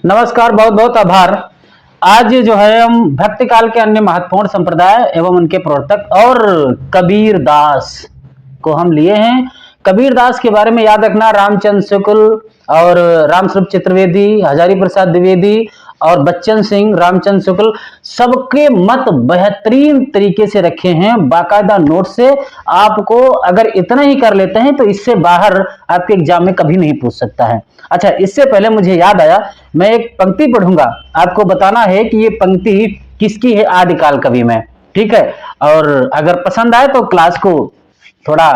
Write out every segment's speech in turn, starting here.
नमस्कार, बहुत बहुत आभार। आज जो है हम भक्ति काल के अन्य महत्वपूर्ण संप्रदाय एवं उनके प्रवर्तक और कबीर दास को हम लिए हैं। कबीर दास के बारे में याद रखना, रामचंद्र शुक्ल और रामस्वरूप चतुर्वेदी, हजारी प्रसाद द्विवेदी और बच्चन सिंह, रामचंद्र शुक्ल, सबके मत बेहतरीन तरीके से रखे हैं बाकायदा नोट से। आपको अगर इतना ही कर लेते हैं तो इससे बाहर आपके एग्जाम में कभी नहीं पूछ सकता है। अच्छा, इससे पहले मुझे याद आया, मैं एक पंक्ति पढ़ूंगा, आपको बताना है कि ये पंक्ति किसकी है आदिकाल कवि में, ठीक है। और अगर पसंद आए तो क्लास को थोड़ा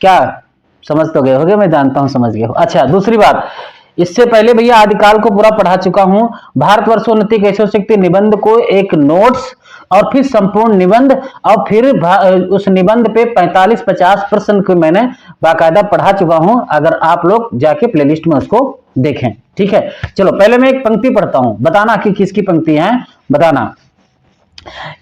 क्या समझ तो गए होगे, मैं जानता हूं समझ गए हो। अच्छा, दूसरी बात, इससे पहले भैया आदिकाल को पूरा पढ़ा चुका हूं। भारतवर्षोन्नति केशव शक्ति निबंध को एक नोट्स और फिर संपूर्ण निबंध और फिर उस निबंध पे 45-50 प्रश्न को मैंने बाकायदा पढ़ा चुका हूं। अगर आप लोग जाके प्लेलिस्ट में उसको देखें, ठीक है। चलो पहले मैं एक पंक्ति पढ़ता हूं, बताना कि किसकी पंक्ति है, बताना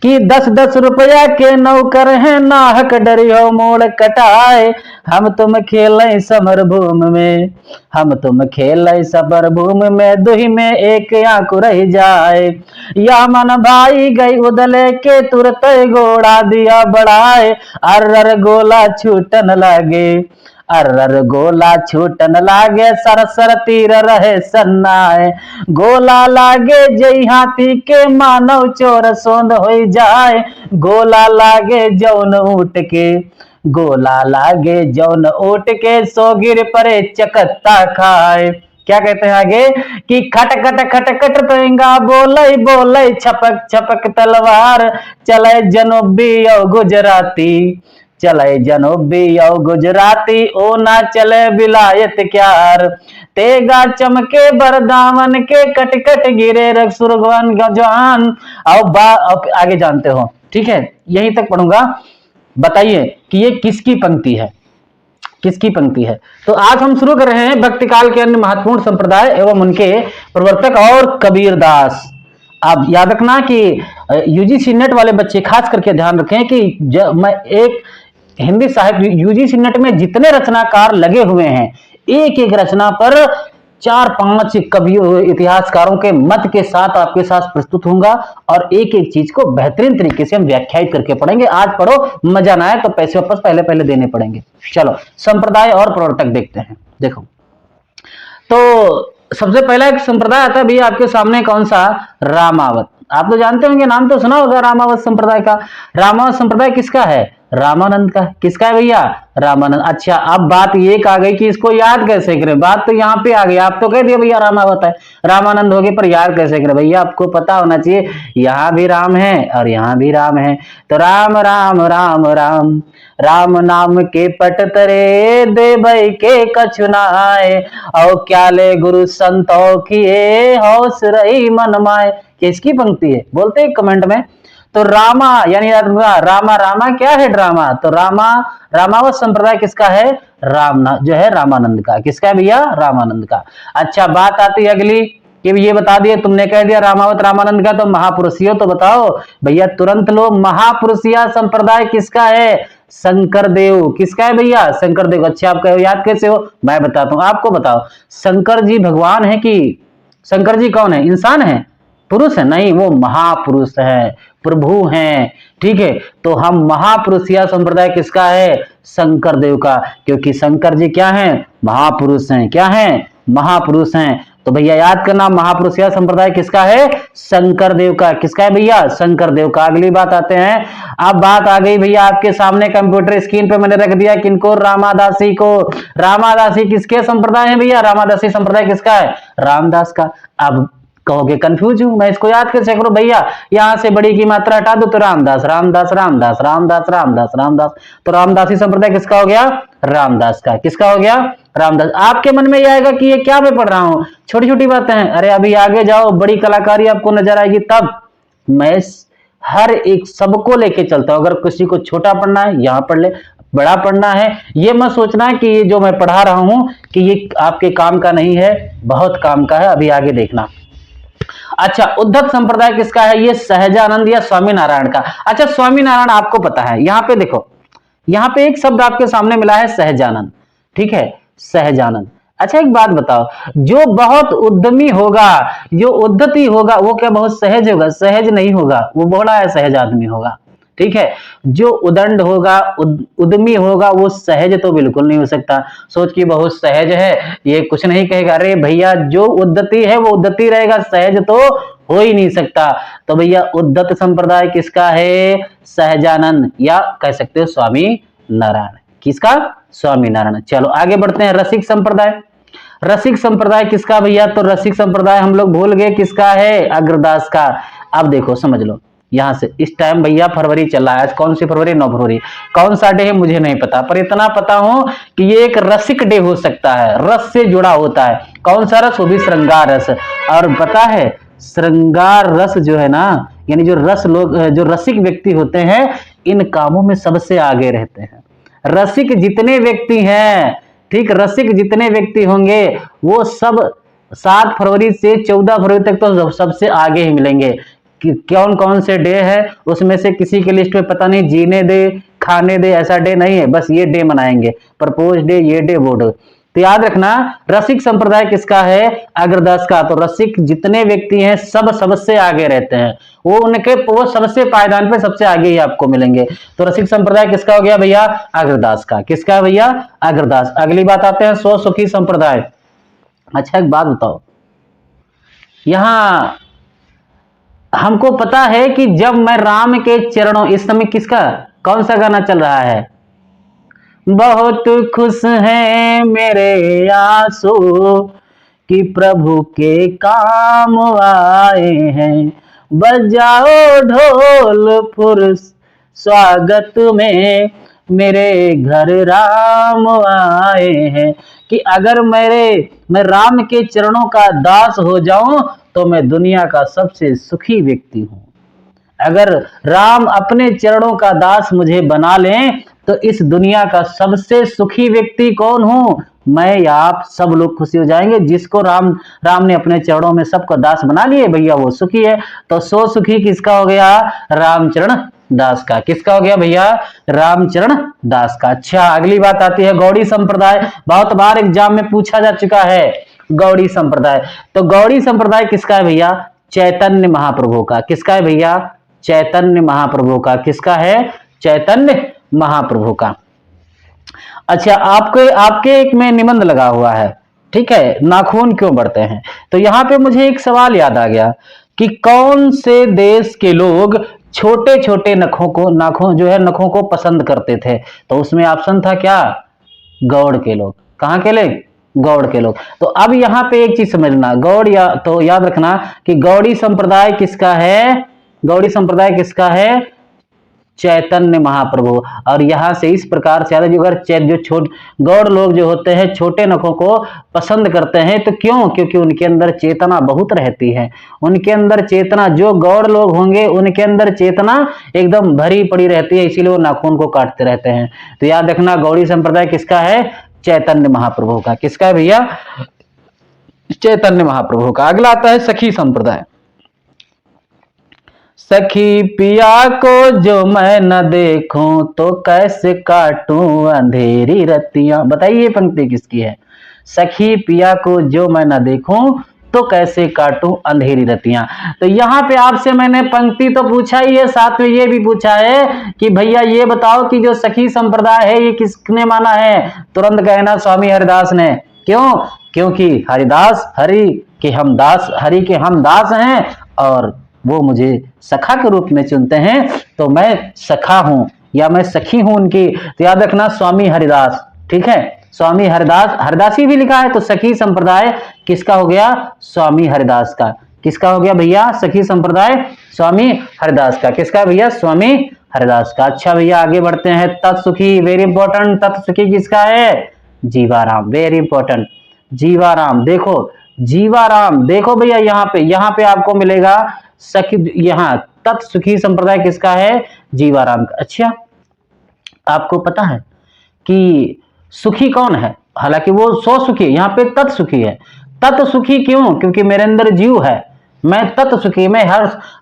कि 10-10 रुपया के नौकर है, नाहक डरियो मोड़ कटाए। हम तुम खेल समर भूमि में, हम तुम खेल समर भूमि में, दुही में एक आंख रह जाए। या मन भाई गई उदले के तुरत घोड़ा दिया बढ़ाए। अर्र गोला छूटन लगे, अर्र गोला छूटन लागे, सरसर तीर रहे सन्नाए। गोला लागे जई हाथी के, मानव चोर सोंद हो जाए। गोला लागे जौन ऊट के, गोला लागे जौन ऊट के, सो गिर परे चकत्ता खाए। क्या कहते हैं आगे कि खटखट खटखट पेंगा, बोले बोले छपक छपक तलवार। चले जनूबी और गुजराती, चले जनूबी और गुजराती, ओ ना चले विलायत क्यार। तेगा चमके बरदावन के, कट कट गिरे रख सुरगवन गजान। और आगे जानते हो, ठीक है, यहीं तक पढ़ूंगा। बताइए कि ये किसकी पंक्ति है, किसकी पंक्ति है। तो आज हम शुरू कर रहे हैं भक्ति काल के अन्य महत्वपूर्ण संप्रदाय एवं उनके प्रवर्तक और कबीर दास। आप याद रखना कि यूजीसी नेट वाले बच्चे खास करके ध्यान रखें कि मैं एक हिंदी साहित्य यूजीसी नेट में जितने रचनाकार लगे हुए हैं, एक एक रचना पर 4-5 कवि इतिहासकारों के मत के साथ आपके साथ प्रस्तुत होऊंगा और एक एक चीज को बेहतरीन तरीके से हम व्याख्यायित करके पढ़ेंगे। आज पढ़ो, मजा ना आए तो पैसे वापस पहले पहले देने पड़ेंगे। चलो संप्रदाय और प्रवर्तक देखते हैं। देखो, तो सबसे पहला एक संप्रदाय आता है भैया आपके सामने, कौन सा, रामावत। आप तो जानते होंगे, नाम तो सुना होगा रामावत संप्रदाय का। रामावत संप्रदाय किसका है, रामानंद का। किसका है भैया, रामानंद। अच्छा, अब बात ये आ गई कि इसको याद कैसे करें, बात तो यहाँ पे आ गई। आप तो कह दिए भैया रामावत है, रामानंद हो गए, पर याद कैसे करें भैया, आपको पता होना चाहिए यहाँ भी राम है और यहाँ भी राम है। तो राम राम राम राम, राम नाम के पट तरे, दे भाई के कछुनाए। और क्या ले गुरु संतों किए, होश रही मन माए। किसकी पंक्ति है बोलते हैं कमेंट में। तो रामा यानी रामा, रामा क्या है, ड्रामा। तो रामावत संप्रदाय किसका है, जो है रामानंद का। किसका है भैया, रामानंद का। अच्छा, बात आती है अगली कि ये बता दिए, तुमने कह दिया रामावत रामानंद का, तो महापुरुषियों तो बताओ भैया, तुरंत लो। महापुरुषिया संप्रदाय किसका है, शंकर देव। किसका है भैया, शंकर देव। अच्छा, आप कहो याद कैसे हो, मैं बताता हूं आपको। बताओ, शंकर जी भगवान है कि शंकर जी कौन है, इंसान है, पुरुष है? नहीं, वो महापुरुष है, प्रभु हैं, ठीक है। तो हम महापुरुषिया संप्रदाय किसका है, शंकर देव का, क्योंकि शंकर जी क्या हैं, महापुरुष हैं। क्या हैं, महापुरुष हैं। तो भैया याद करना, महापुरुषिया संप्रदाय किसका है, शंकर देव का। किसका है भैया, शंकर देव का। अगली बात आते हैं। अब बात आ गई भैया आपके सामने कंप्यूटर स्क्रीन पे मैंने रख दिया, किनको, रामादासी को। रामादासी किसके संप्रदाय है भैया, रामादासी संप्रदाय किसका है, रामदास का। अब कहोगे कंफ्यूज हूं मैं, इसको याद कैसे करूं भैया, यहां से बड़ी की मात्रा हटा दो तो रामदास रामदास रामदास रामदास रामदास रामदास। तो रामदासी संप्रदाय किसका हो गया, रामदास का। किसका हो गया, रामदास। आपके मन में यह आएगा कि ये क्या मैं पढ़ रहा हूं, छोटी छोटी बातें हैं। अरे अभी आगे जाओ, बड़ी कलाकारी आपको नजर आएगी, तब मैं हर एक सबको लेके चलता हूं। अगर किसी को छोटा पढ़ना है यहां पढ़ ले, बड़ा पढ़ना है ये मत सोचना कि ये जो मैं पढ़ा रहा हूं कि ये आपके काम का नहीं है, बहुत काम का है। अभी आगे देखना। अच्छा, उद्धत संप्रदाय किसका है, ये सहजानंद या स्वामीनारायण का। अच्छा, स्वामीनारायण आपको पता है, यहां पे देखो, यहां पे एक शब्द आपके सामने मिला है सहजानंद, ठीक है, सहजानंद। अच्छा एक बात बताओ, जो बहुत उद्यमी होगा, जो उद्धति होगा, वो क्या बहुत सहज होगा? सहज नहीं होगा, वो बड़ा है सहज आदमी होगा। ठीक है, जो उदंड होगा, उद्यमी होगा, वो सहज तो बिल्कुल नहीं हो सकता। सोच कि बहुत सहज है, ये कुछ नहीं कहेगा। अरे भैया, जो उद्धति है वो उद्धति रहेगा, सहज तो हो ही नहीं सकता। तो भैया उद्धत संप्रदाय किसका है? सहजानंद, या कह सकते हो स्वामी नारायण। किसका? स्वामी नारायण। चलो आगे बढ़ते हैं। रसिक संप्रदाय, रसिक संप्रदाय किसका भैया? तो रसिक संप्रदाय हम लोग भूल गए किसका है? अग्रदास का। अब देखो समझ लो, यहां से इस टाइम भैया फरवरी चल रहा है। आज कौन सी फरवरी? 9 फरवरी। कौन सा डे है मुझे नहीं पता, पर इतना पता हूं कि ये एक रसिक डे हो सकता है, रस से जुड़ा होता है। कौन सा रस? वो भी श्रृंगार रस। और पता है श्रृंगार रस जो है ना, यानी जो रस लोग, जो रसिक व्यक्ति होते हैं, इन कामों में सबसे आगे रहते हैं। रसिक जितने व्यक्ति हैं, ठीक, रसिक जितने व्यक्ति होंगे वो सब 7 फरवरी से 14 फरवरी तक तो सबसे आगे ही मिलेंगे। कि कौन कौन से डे है उसमें से किसी के लिस्ट में पता नहीं, जीने दे, खाने दे, ऐसा डे नहीं है, बस ये डे मनाएंगे, प्रपोज डे, ये डे, वो डे। तो याद रखना, रसिक संप्रदाय किसका है? अग्रदास का। तो रसिक जितने व्यक्ति हैं सब सबसे आगे रहते हैं, वो सबसे पायदान पे सबसे आगे ही आपको मिलेंगे। तो रसिक संप्रदाय किसका हो गया भैया? अग्रदास का। किसका है भैया? अग्रदास। अगली बात आते हैं स्व सुखी संप्रदाय। अच्छा एक बात बताओ, यहां हमको पता है कि जब मैं राम के चरणों, इस समय किसका, कौन सा गाना चल रहा है? बहुत खुश हैं मेरे आंसू कि प्रभु के काम आए हैं, बजाओ ढोल फुर स्वागत में, मेरे घर राम आए हैं। कि अगर मैं राम के चरणों का दास हो जाऊं तो मैं दुनिया का सबसे सुखी व्यक्ति हूं। अगर राम अपने चरणों का दास मुझे बना लें तो इस दुनिया का सबसे सुखी व्यक्ति कौन हूं? मैं या आप, सब लोग खुशी हो जाएंगे। जिसको राम ने अपने चरणों में सबको दास बना लिए भैया वो सुखी है। तो सो सुखी किसका हो गया? रामचरण दास का। किसका हो गया भैया? रामचरण दास का। अच्छा अगली बात आती है गौड़ी संप्रदाय। बहुत बार एग्जाम में पूछा जा चुका है गौड़ी संप्रदाय। तो गौड़ी संप्रदाय किसका है भैया? चैतन्य महाप्रभु का। किसका है भैया? चैतन्य महाप्रभु का। किसका है? चैतन्य महाप्रभु का। अच्छा आपके आपके एक में निबंध लगा हुआ है, ठीक है, नाखून क्यों बढ़ते हैं? तो यहां पे मुझे एक सवाल याद आ गया कि कौन से देश के लोग छोटे छोटे नाखून जो है नखों को पसंद करते थे? तो उसमें ऑप्शन था क्या? गौड़ के लोग। कहां के लोग? गौड़ के लोग। तो अब यहां पे एक चीज समझना, गौड़ या तो याद रखना कि गौड़ी संप्रदाय किसका है? गौड़ी संप्रदाय किसका है? चैतन्य महाप्रभु। और यहां से इस प्रकार से जो गौड़ लोग जो होते हैं छोटे नखों को पसंद करते हैं, तो क्यों? क्योंकि उनके अंदर चेतना बहुत रहती है। उनके अंदर चेतना, जो गौड़ लोग होंगे उनके अंदर चेतना एकदम भरी पड़ी रहती है, इसीलिए वो नाखून को काटते रहते हैं। तो याद रखना गौड़ी संप्रदाय किसका है? चैतन्य महाप्रभु का। किसका है भैया? चैतन्य महाप्रभु का। अगला आता है सखी संप्रदाय। सखी पिया को जो मैं न देखूं तो कैसे काटूं अंधेरी रतियां। बताइए ये पंक्ति किसकी है? सखी पिया को जो मैं न देखूं तो कैसे काटूं अंधेरी रतियां। तो यहां पे आपसे मैंने पंक्ति तो पूछा ही है, साथ में ये भी पूछा है कि भैया ये बताओ कि जो सखी संप्रदाय है ये किसने माना है? तुरंत कहना स्वामी हरिदास ने। क्यों? क्योंकि हरिदास हरि के हम दास हैं और वो मुझे सखा के रूप में चुनते हैं, तो मैं सखा हूं या मैं सखी हूं उनकी। तो याद रखना स्वामी हरिदास, ठीक है, स्वामी हरिदास, हरिदासी भी लिखा है। तो सखी संप्रदाय किसका हो गया? स्वामी हरिदास का। किसका हो गया भैया? सखी संप्रदाय स्वामी हरिदास का। किसका है भैया? स्वामी हरिदास का। अच्छा भैया आगे बढ़ते हैं। तत्सुखी, वेरी इंपॉर्टेंट। तत्सुखी किसका है? Jivaram, very important. जीवाराम देखो, जीवाराम देखो भैया, यहाँ पे आपको मिलेगा सखी, यहाँ तत्सुखी संप्रदाय किसका है? जीवाराम का। अच्छा आपको पता है कि सुखी कौन है? हालांकि वो सो सुखी, यहाँ पे तत्सुखी है। तत्सुखी क्यों? क्योंकि मेरे अंदर जीव है, मैं तत्सुखी, मैं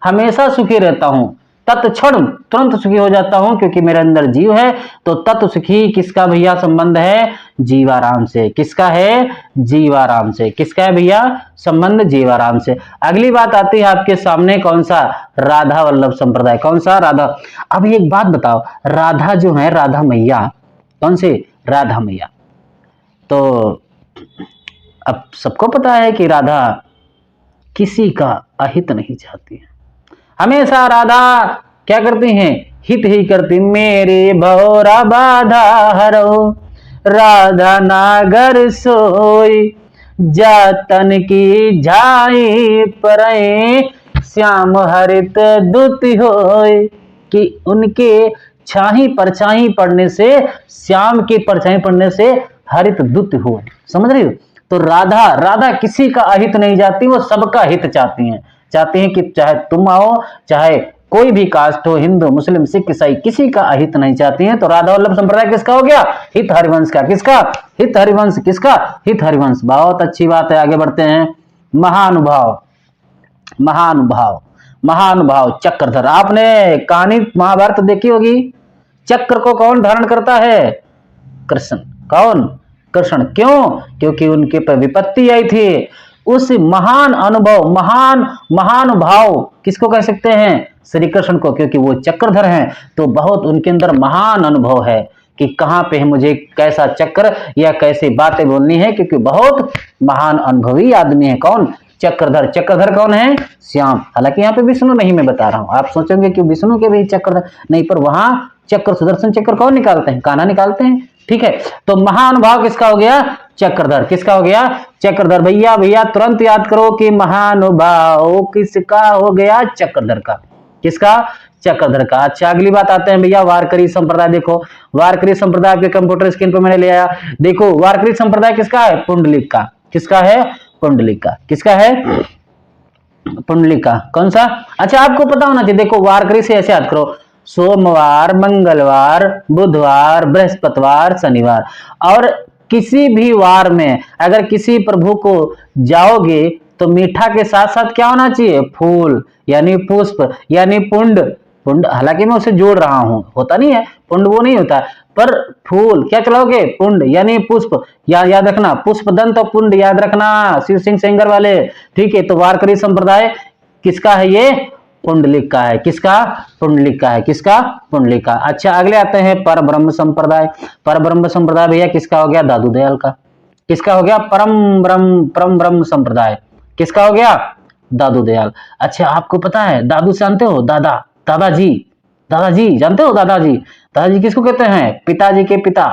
हमेशा सुखी रहता हूं। तत् क्षण तुरंत सुखी हो जाता हूं क्योंकि मेरे अंदर जीव है। तो तत् सुखी किसका भैया संबंध है? जीवाराम से। किसका है? जीवाराम से। किसका है भैया? संबंध जीवाराम से। अगली बात आती है आपके सामने, कौन सा? राधा वल्लभ संप्रदाय। कौन सा? राधा। अब एक बात बताओ, राधा जो है, राधा मैया, कौन सी? राधा मैया। तो अब सबको पता है कि राधा किसी का अहित नहीं चाहती है। हमेशा राधा क्या करती हैं? हित ही करती। मेरे भौरा बाधा हरो, राधा नागर सोई, जातन की झाई परई, श्याम हरित दुति होय। कि उनके छाही परछाई पड़ने से, श्याम की परछाई पड़ने से हरित दुति हो। समझ रही हो? तो राधा, राधा किसी का अहित नहीं चाहती, वो सबका हित चाहती हैं। चाहते हैं कि चाहे तुम आओ, चाहे कोई भी कास्ट हो, हिंदू मुस्लिम सिख ईसाई, किसी का अहित नहीं चाहती हैं। तो राधा वल्लभ संप्रदाय किसका हो गया? हित हरिवंश का। किसका? हित हरिवंश। किसका? हित हरिवंश। बहुत अच्छी बात है, आगे बढ़ते हैं। महानुभाव, महानुभाव, महानुभाव चक्रधर। आपने कहानी महाभारत देखी होगी। चक्र को कौन धारण करता है? कृष्ण। कौन? कृष्ण। क्यों? क्योंकि उनके पर विपत्ति आई थी। उस महान अनुभव, महान महानुभाव किसको कह सकते हैं? श्री कृष्ण को, क्योंकि वो चक्रधर हैं। तो बहुत उनके अंदर महान अनुभव है कि कहां पे मुझे कैसा चक्र या कैसे बातें बोलनी है, क्योंकि बहुत महान अनुभवी आदमी है। कौन? चक्रधर। चक्रधर कौन है? श्याम। हालांकि यहाँ पे विष्णु नहीं मैं बता रहा हूं, आप सोचेंगे कि विष्णु के भी चक्रधर नहीं, पर वहां चक्र, सुदर्शन चक्र कौन निकालते हैं? कान्हा निकालते हैं। ठीक है, तो महानुभाव किसका हो गया? चक्रधर। किसका हो गया? चक्रधर। भैया भैया तुरंत याद करो कि महानुभाव किसका हो गया? चक्रधर का। किसका? चक्रधर का। अच्छा, अगली बात आते हैं भैया वारकरी संप्रदाय। देखो वारकरी संप्रदाय आपके कंप्यूटर स्क्रीन पर मैंने ले आया। देखो वारकरी संप्रदाय किसका है? पुंडलिक का। किसका है? पुंडलिक का। किसका है? पुंडलिक का। कौन सा? अच्छा, आपको पता होना चाहिए। देखो वारकरी से ऐसे याद करो, सोमवार, मंगलवार, बुधवार, बृहस्पतिवार, शनिवार। और किसी भी वार में अगर किसी प्रभु को जाओगे तो मीठा के साथ साथ क्या होना चाहिए? फूल, यानी पुष्प, यानी पुंड। पुंड, हालांकि मैं उसे जोड़ रहा हूं, होता नहीं है पुंड, वो नहीं होता, पर फूल क्या चलाओगे? पुंड, यानी पुष्प। याद रखना, पुष्प दंत और पुंड याद रखना, शिव सिंह सेंगर वाले। ठीक है, तो वारकरी संप्रदाय किसका है? ये पुंडलिक का है। किसका? पुंडलिक का है। किसका? पुंडलिक का। अच्छा, अगले आते हैं पर ब्रह्म संप्रदाय। पर ब्रह्म संप्रदाय भैया किसका हो गया? दादू दयाल का। किसका हो गया? परम ब्रह्म संप्रदाय। किसका हो गया? दादू दयाल। अच्छा, आपको पता है दादू जानते हो? दादा, दादाजी, दादाजी जानते हो? दादाजी, दादाजी किसको कहते हैं? पिताजी के पिता।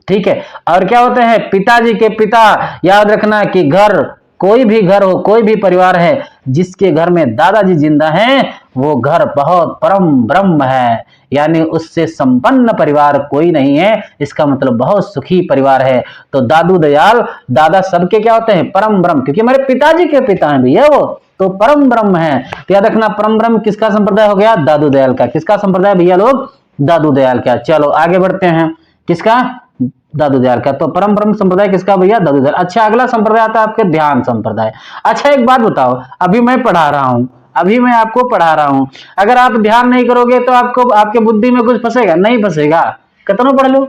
ठीक है, और क्या होते हैं? पिताजी के पिता। याद रखना कि घर, कोई भी घर हो, कोई भी परिवार है, जिसके घर में दादाजी जिंदा हैं, वो घर बहुत परम ब्रह्म है, यानी उससे संपन्न परिवार कोई नहीं है। इसका मतलब बहुत सुखी परिवार है। तो दादू दयाल, दादा सबके क्या होते हैं? परम ब्रह्म, क्योंकि हमारे पिताजी के पिता हैं भैया वो, तो परम ब्रह्म है। तो याद रखना, परम ब्रह्म किसका संप्रदाय हो गया? दादू दयाल का। किसका संप्रदाय भैया लोग? दादू दयाल का। चलो आगे बढ़ते हैं। किसका? दादू दयाल का। तो परम ब्रह्म संप्रदाय किसका भैया? दादू दयाल। अच्छा, अगला संप्रदाय आता है आपके ध्यान संप्रदाय। अच्छा, एक बात बताओ, अभी मैं पढ़ा रहा हूं, अभी मैं आपको पढ़ा रहा हूं, अगर आप ध्यान नहीं करोगे तो आपको, आपके बुद्धि में कुछ फंसेगा? नहीं फंसेगा। कितना पढ़ लो,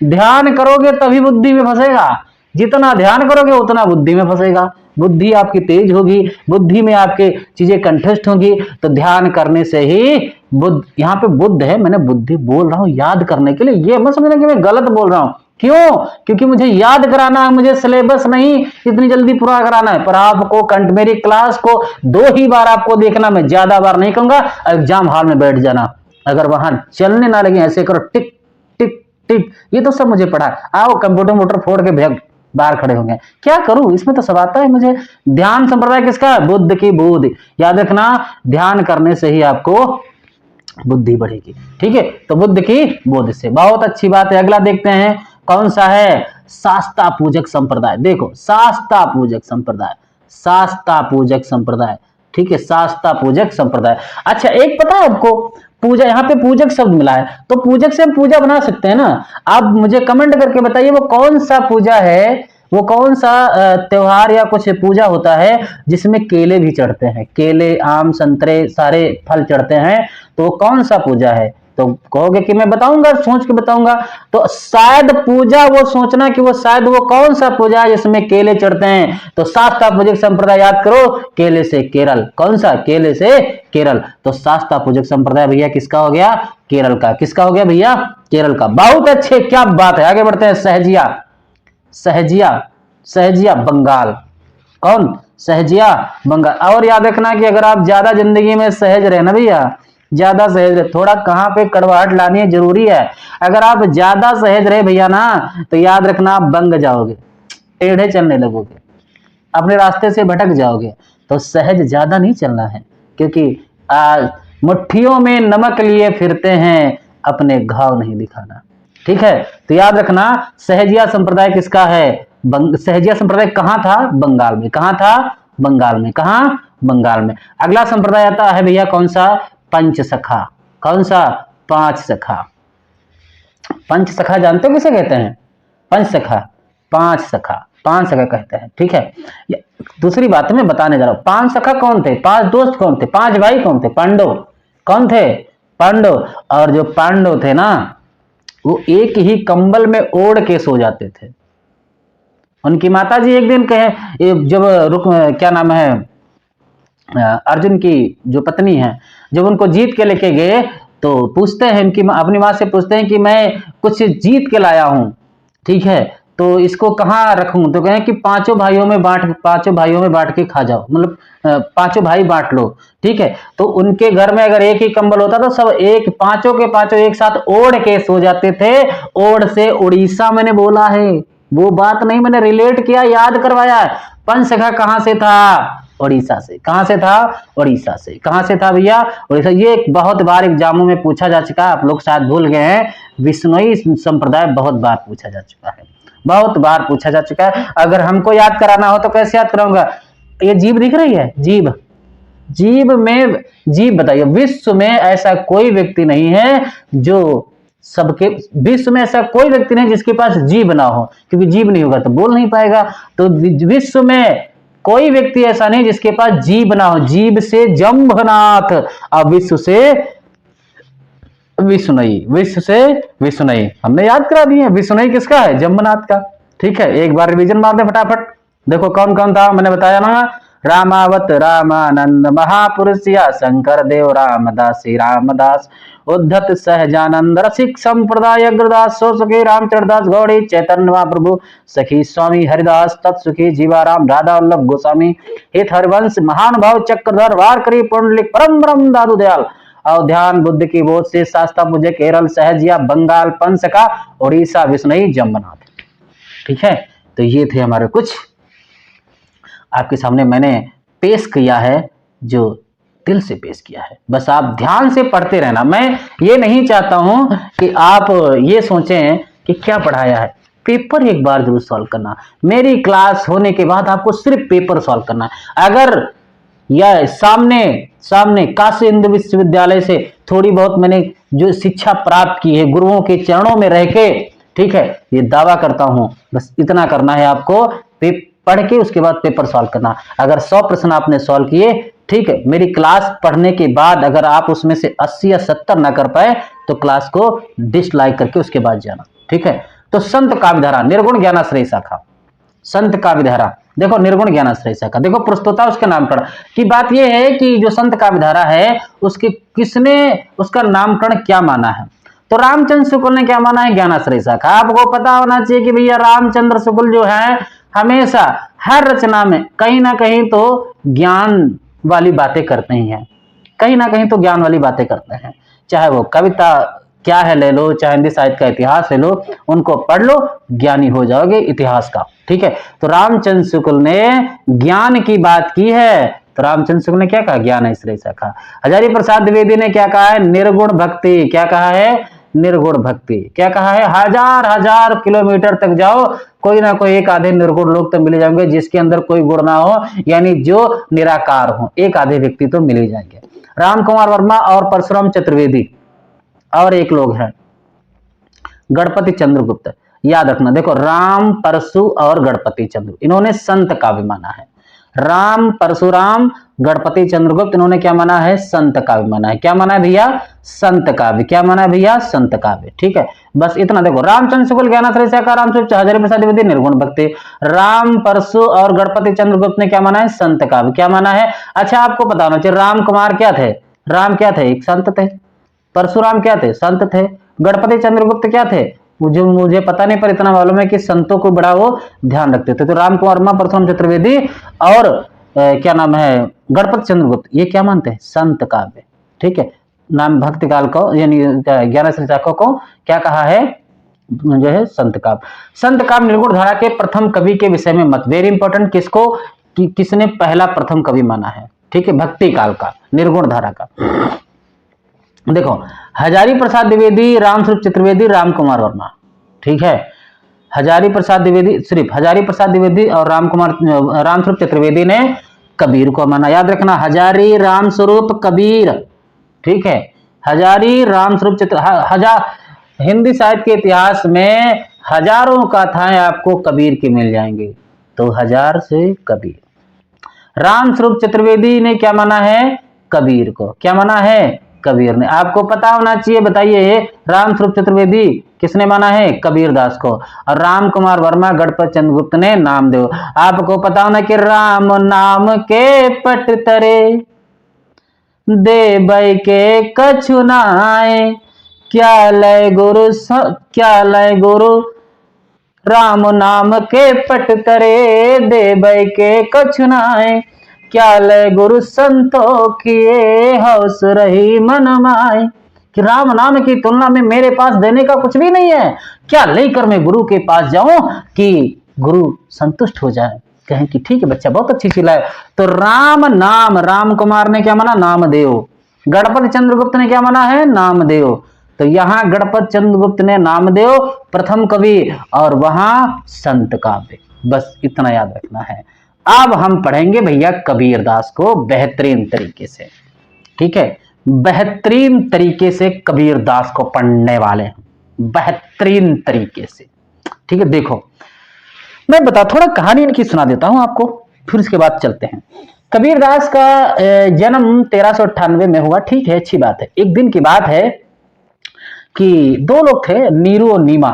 ध्यान करोगे तभी बुद्धि में फंसेगा। जितना ध्यान करोगे उतना बुद्धि में फंसेगा। बुद्धि आपकी तेज होगी, बुद्धि में आपके चीजें कंठस्थ होगी। तो ध्यान करने से ही बुद्ध, यहाँ पे बुद्ध है, मैंने बुद्धि बोल रहा हूं याद करने के लिए, ये मत समझना कि मैं गलत बोल रहा हूं। क्यों? क्योंकि मुझे याद कराना है, मुझे सिलेबस नहीं इतनी जल्दी पूरा कराना है। पर आपको कंठ, मेरी क्लास को 2 ही बार आपको देखना, मैं ज्यादा बार नहीं कहूंगा। एग्जाम हॉल में बैठ जाना, अगर वहां चलने ना लगे, ऐसे करो टिक टिक टिक, ये तो सब मुझे पढ़ा। आओ कंप्यूटर मोटर फोड़ के भेग बाहर खड़े होंगे, क्या करूं? इसमें तो सब आता है मुझे। ध्यान संप्रदाय किसका है? बुद्ध की बुद्धि। याद रखना, ध्यान करने से ही आपको बुद्धि बढ़ेगी। ठीक है, तो बुद्ध की बोध से। बहुत अच्छी बात है। अगला देखते हैं, कौन सा है? शास्ता पूजक संप्रदाय। देखो शास्ता पूजक संप्रदाय, शास्ता पूजक संप्रदाय। ठीक है, शास्ता पूजक संप्रदाय। अच्छा, एक पता है आपको, पूजा, यहाँ पे पूजक शब्द मिला है, तो पूजक से हम पूजा बना सकते हैं ना। आप मुझे कमेंट करके बताइए वो कौन सा पूजा है, वो कौन सा त्योहार या कुछ पूजा होता है जिसमें केले भी चढ़ते हैं, केले आम संतरे सारे फल चढ़ते हैं, तो वो कौन सा पूजा है? तो कहोगे कि मैं बताऊंगा, सोच के बताऊंगा। तो शायद पूजा वो सोचना कि वो शायद वो कौन सा पूजा है जिसमें केले चढ़ते हैं। तो शास्ता पूजक संप्रदाय याद करो, केले से केरल। कौन सा? केले से केरल। तो शास्ता पूजक संप्रदाय भैया किसका हो गया? केरल का। किसका हो गया भैया? केरल का। बहुत अच्छे, क्या बात है। आगे बढ़ते हैं। सहजिया, सहजिया, सहजिया बंगाल। कौन? सहजिया बंगाल। और याद रखना कि अगर आप ज्यादा जिंदगी में सहज रहे ना भैया, ज्यादा सहज रहे, थोड़ा कहां पे कड़वाहट लानी है जरूरी है। अगर आप ज्यादा सहज रहे भैया ना, तो याद रखना आप बंग जाओगे, टेढ़े चलने लगोगे, अपने रास्ते से भटक जाओगे। तो सहज ज्यादा नहीं चलना है, क्योंकि मुट्ठियों में नमक लिए फिरते हैं, अपने घाव नहीं दिखाना। ठीक है, तो याद रखना सहजिया संप्रदाय किसका है? सहजिया संप्रदाय कहां था? बंगाल में। कहां था? बंगाल में। कहां? बंगाल में। अगला संप्रदाय आता है भैया कौन सा? पंच सखा। कौन सा? पांच सखा। पंच सखा जानते हो किसे कहते हैं? पंच सखा, पांच सखा, पांच सखा कहते हैं। ठीक है, दूसरी बात मैं बताने जा रहा हूं। पांच सखा कौन थे? पांच दोस्त कौन थे? पांच भाई कौन थे? पांडव। कौन थे? पांडव। और जो पांडव थे ना, वो एक ही कंबल में ओढ़ के सो जाते थे। उनकी माता जी एक दिन कहे, जब क्या नाम है, अर्जुन की जो पत्नी है, जब उनको जीत के लेके गए, तो पूछते हैं उनकी अपनी माँ से पूछते हैं कि मैं कुछ जीत के लाया हूं, ठीक है, तो इसको कहाँ रखूं? तो कहें कि पांचों भाइयों में बांट के खा जाओ, मतलब पांचों भाई बांट लो। ठीक है, तो उनके घर में अगर एक ही कंबल होता तो सब एक पांचों के पांचों एक साथ ओढ़ के सो जाते थे। ओढ़ से उड़ीसा मैंने बोला है, वो बात नहीं मैंने रिलेट किया, याद करवाया। पंचसखा कहां से था? उड़ीसा से। कहां से था? उड़ीसा से। कहां से था भैया? उड़ीसा। ये एक बहुत बार एग्जामों में पूछा जा चुका है, आप लोग शायद भूल गए हैं। विश्नोई संप्रदाय बहुत बार पूछा जा चुका है, बहुत बार पूछा जा चुका है। अगर हमको याद कराना हो तो कैसे याद कराऊंगा? ये जीभ दिख रही है, जीभ, जीभ में, जीभ बताइए, विश्व में ऐसा कोई व्यक्ति नहीं है जो सबके, विश्व में ऐसा कोई व्यक्ति नहीं जिसके पास जीभ ना हो, क्योंकि जीभ नहीं होगा तो बोल नहीं पाएगा। तो विश्व में कोई व्यक्ति ऐसा नहीं जिसके पास जीभ ना हो। जीभ से जंभनाथ, और विश्व से विष्णुई, विश्व से विष्णुई हमने याद करा दिए। विष्णुई किसका है? जंबनाथ का। ठीक है, एक बार रिवीजन मार दे फटाफट। देखो कौन कौन था, मैंने बताया ना, रामावत रामानंद महापुरुषिया, शंकर देव रामदासी रामदास, उद्धत सहजानंद रसिक संप्रदाय अग्रदास, सो सखी रामचंद्रदास गौड़ी, चैतन्य महाप्रभु, सखी स्वामी हरिदास, तत्सुखी जीवाराम, राधा वल्लभ गोस्वामी, हित हरिवंश, महान भाव चक्रधर, वारकरी पुंडलिक, परम ब्रह्म दादू दयाल, अवध्यान बुद्ध की बोध से, शास्ता पूज्य, केरल सहजिया, बंगाल पंचसखा, उड़ीसा विष्णुई, जम्बनाथ। ठीक है, तो ये थे हमारे कुछ आपके सामने मैंने पेश किया है, जो दिल से पेश किया है। बस आप ध्यान से पढ़ते रहना। मैं ये नहीं चाहता हूं कि आप ये सोचें कि क्या पढ़ाया है। पेपर एक बार जरूर सॉल्व करना। मेरी क्लास होने के बाद आपको सिर्फ पेपर सॉल्व करना है। अगर या सामने काशी हिंदू विश्वविद्यालय से थोड़ी बहुत मैंने जो शिक्षा प्राप्त की है, गुरुओं के चरणों में रह के, ठीक है, ये दावा करता हूं, बस इतना करना है आपको, पढ़ के उसके बाद पेपर सॉल्व करना। अगर 100 प्रश्न आपने सॉल्व किए, ठीक है, मेरी क्लास पढ़ने के बाद अगर आप उसमें से 80 या 70 ना कर पाए तो क्लास को डिसलाइक करके उसके बाद जाना। ठीक है, तो संत काव्यधारा निर्गुण ज्ञानाश्रय शाखा, संत काव्यधारा, देखो निर्गुण ज्ञानाश्रय शाखा, देखो प्रस्तुता उसके नामकरण की बात यह है कि जो संत काव्यधारा है उसके किसने उसका नामकरण क्या माना है? तो रामचंद्र शुक्ल ने क्या माना है? ज्ञानाश्रय शाखा। आपको पता होना चाहिए कि भैया रामचंद्र शुक्ल जो है हमेशा हर रचना में कहीं ना कहीं तो ज्ञान वाली बातें करते ही हैं, कहीं ना कहीं तो ज्ञान वाली बातें करते हैं। चाहे वो कविता क्या है ले लो, चाहे हिंदी साहित्य का इतिहास ले लो, उनको पढ़ लो, ज्ञानी हो जाओगे इतिहास का। ठीक है, तो रामचंद्र शुक्ल ने ज्ञान की बात की है, तो रामचंद्र शुक्ल ने क्या कहा? ज्ञान आश्रय शाखा। हजारी प्रसाद द्विवेदी ने क्या कहा है? निर्गुण भक्ति। क्या कहा है? निर्गुण भक्ति। क्या कहा है? हजार हजार किलोमीटर तक जाओ, कोई ना कोई एक आधे निर्गुण लोग तो मिल जाएंगे जिसके अंदर कोई गुण ना हो, यानी जो निराकार हो, एक आधे व्यक्ति तो मिल ही जाएंगे। राम कुमार वर्मा और परशुराम चतुर्वेदी और एक लोग हैं गणपति चंद्रगुप्त, याद रखना। देखो राम, परशु और गणपति चंद्र इन्होंने संत काव्य माना है। राम, परशुराम, गणपति चंद्रगुप्त इन्होंने क्या माना है? संत काव्य माना है। क्या माना है भैया? संत काव्य। क्या माना है भैया? संत काव्य। ठीक है, बस इतना देखो। रामचंद्र शुक्ल ज्ञानाश्रय शाखा रामचंद्र हजारी प्रसाद द्विवेदी निर्गुण भक्ति। राम, परशु और गणपति चंद्रगुप्त ने क्या माना है? संत काव्य। क्या माना है? अच्छा आपको पता होना चाहिए राम कुमार क्या थे? राम क्या थे? एक संत थे। परशुराम क्या थे? संत थे। गणपति चंद्रगुप्त क्या थे? मुझे पता नहीं, पर इतना मालूम है कि संतों को बड़ा वो ध्यान रखते थे। तो राम कुमार वर्मा, परशुराम चतुर्वेदी और क्या नाम है, गणपति चंद्रगुप्त, ये क्या मानते हैं? संत काव्य। ठीक है, नाम भक्ति काल को यानी ज्ञानाश्रय शाखा को क्या कहा है? जो है संत काव्य। संत काव्य निर्गुण धारा के प्रथम कवि के विषय में मत, वेरी इंपॉर्टेंट, किसको किसने पहला प्रथम कवि माना है? ठीक है, भक्ति काल का, निर्गुण धारा का। देखो हजारी प्रसाद द्विवेदी, रामस्वरूप चतुर्वेदी, राम कुमार वर्मा। ठीक है, हजारी प्रसाद द्विवेदी, सिर्फ हजारी प्रसाद द्विवेदी और रामस्वरूप चतुर्वेदी ने कबीर को माना। याद रखना, हजारी, रामस्वरूप, कबीर। ठीक है, हजारी, रामस्वरूप हिंदी साहित्य के इतिहास में हजारों गाथाएं आपको कबीर की मिल जाएंगी। तो हजार से कबीर। रामस्वरूप चतुर्वेदी ने क्या माना है? कबीर को। क्या माना है? कबीर ने। आपको पता होना चाहिए, बताइए रामस्वरूप चतुर्वेदी किसने माना है? कबीरदास को। और राम कुमार वर्मा, गणपति चंद्रगुप्त ने नामदेव। आपको पता होना कि राम नाम के पट तरे दे बै के कछु नाय, क्या लय गुरु राम नाम के पट तरे दे बै के कछु नाय, क्या लय गुरु संतो किए हौस रही मन माय। कि राम नाम की तुलना में मेरे पास देने का कुछ भी नहीं है, क्या लेकर मैं गुरु के पास जाऊं कि गुरु संतुष्ट हो जाए, कहें कि ठीक है बच्चा बहुत अच्छी सिलाए। तो राम नाम, राम कुमार ने क्या माना? नामदेव। गणपति चंद्रगुप्त ने क्या माना है? नामदेव। तो यहां गणपति चंद्रगुप्त ने नामदेव प्रथम कवि और वहां संत काव्य। बस इतना याद रखना है। अब हम पढ़ेंगे भैया कबीरदास को बेहतरीन तरीके से। ठीक है, बेहतरीन तरीके से कबीरदास को पढ़ने वाले हैं, बेहतरीन तरीके से। ठीक है, देखो मैं थोड़ा कहानी इनकी सुना देता हूं आपको, फिर उसके बाद चलते हैं। कबीरदास का जन्म 1398 में हुआ। ठीक है, अच्छी बात है। एक दिन की बात है कि दो लोग थे, नीरू और नीमा।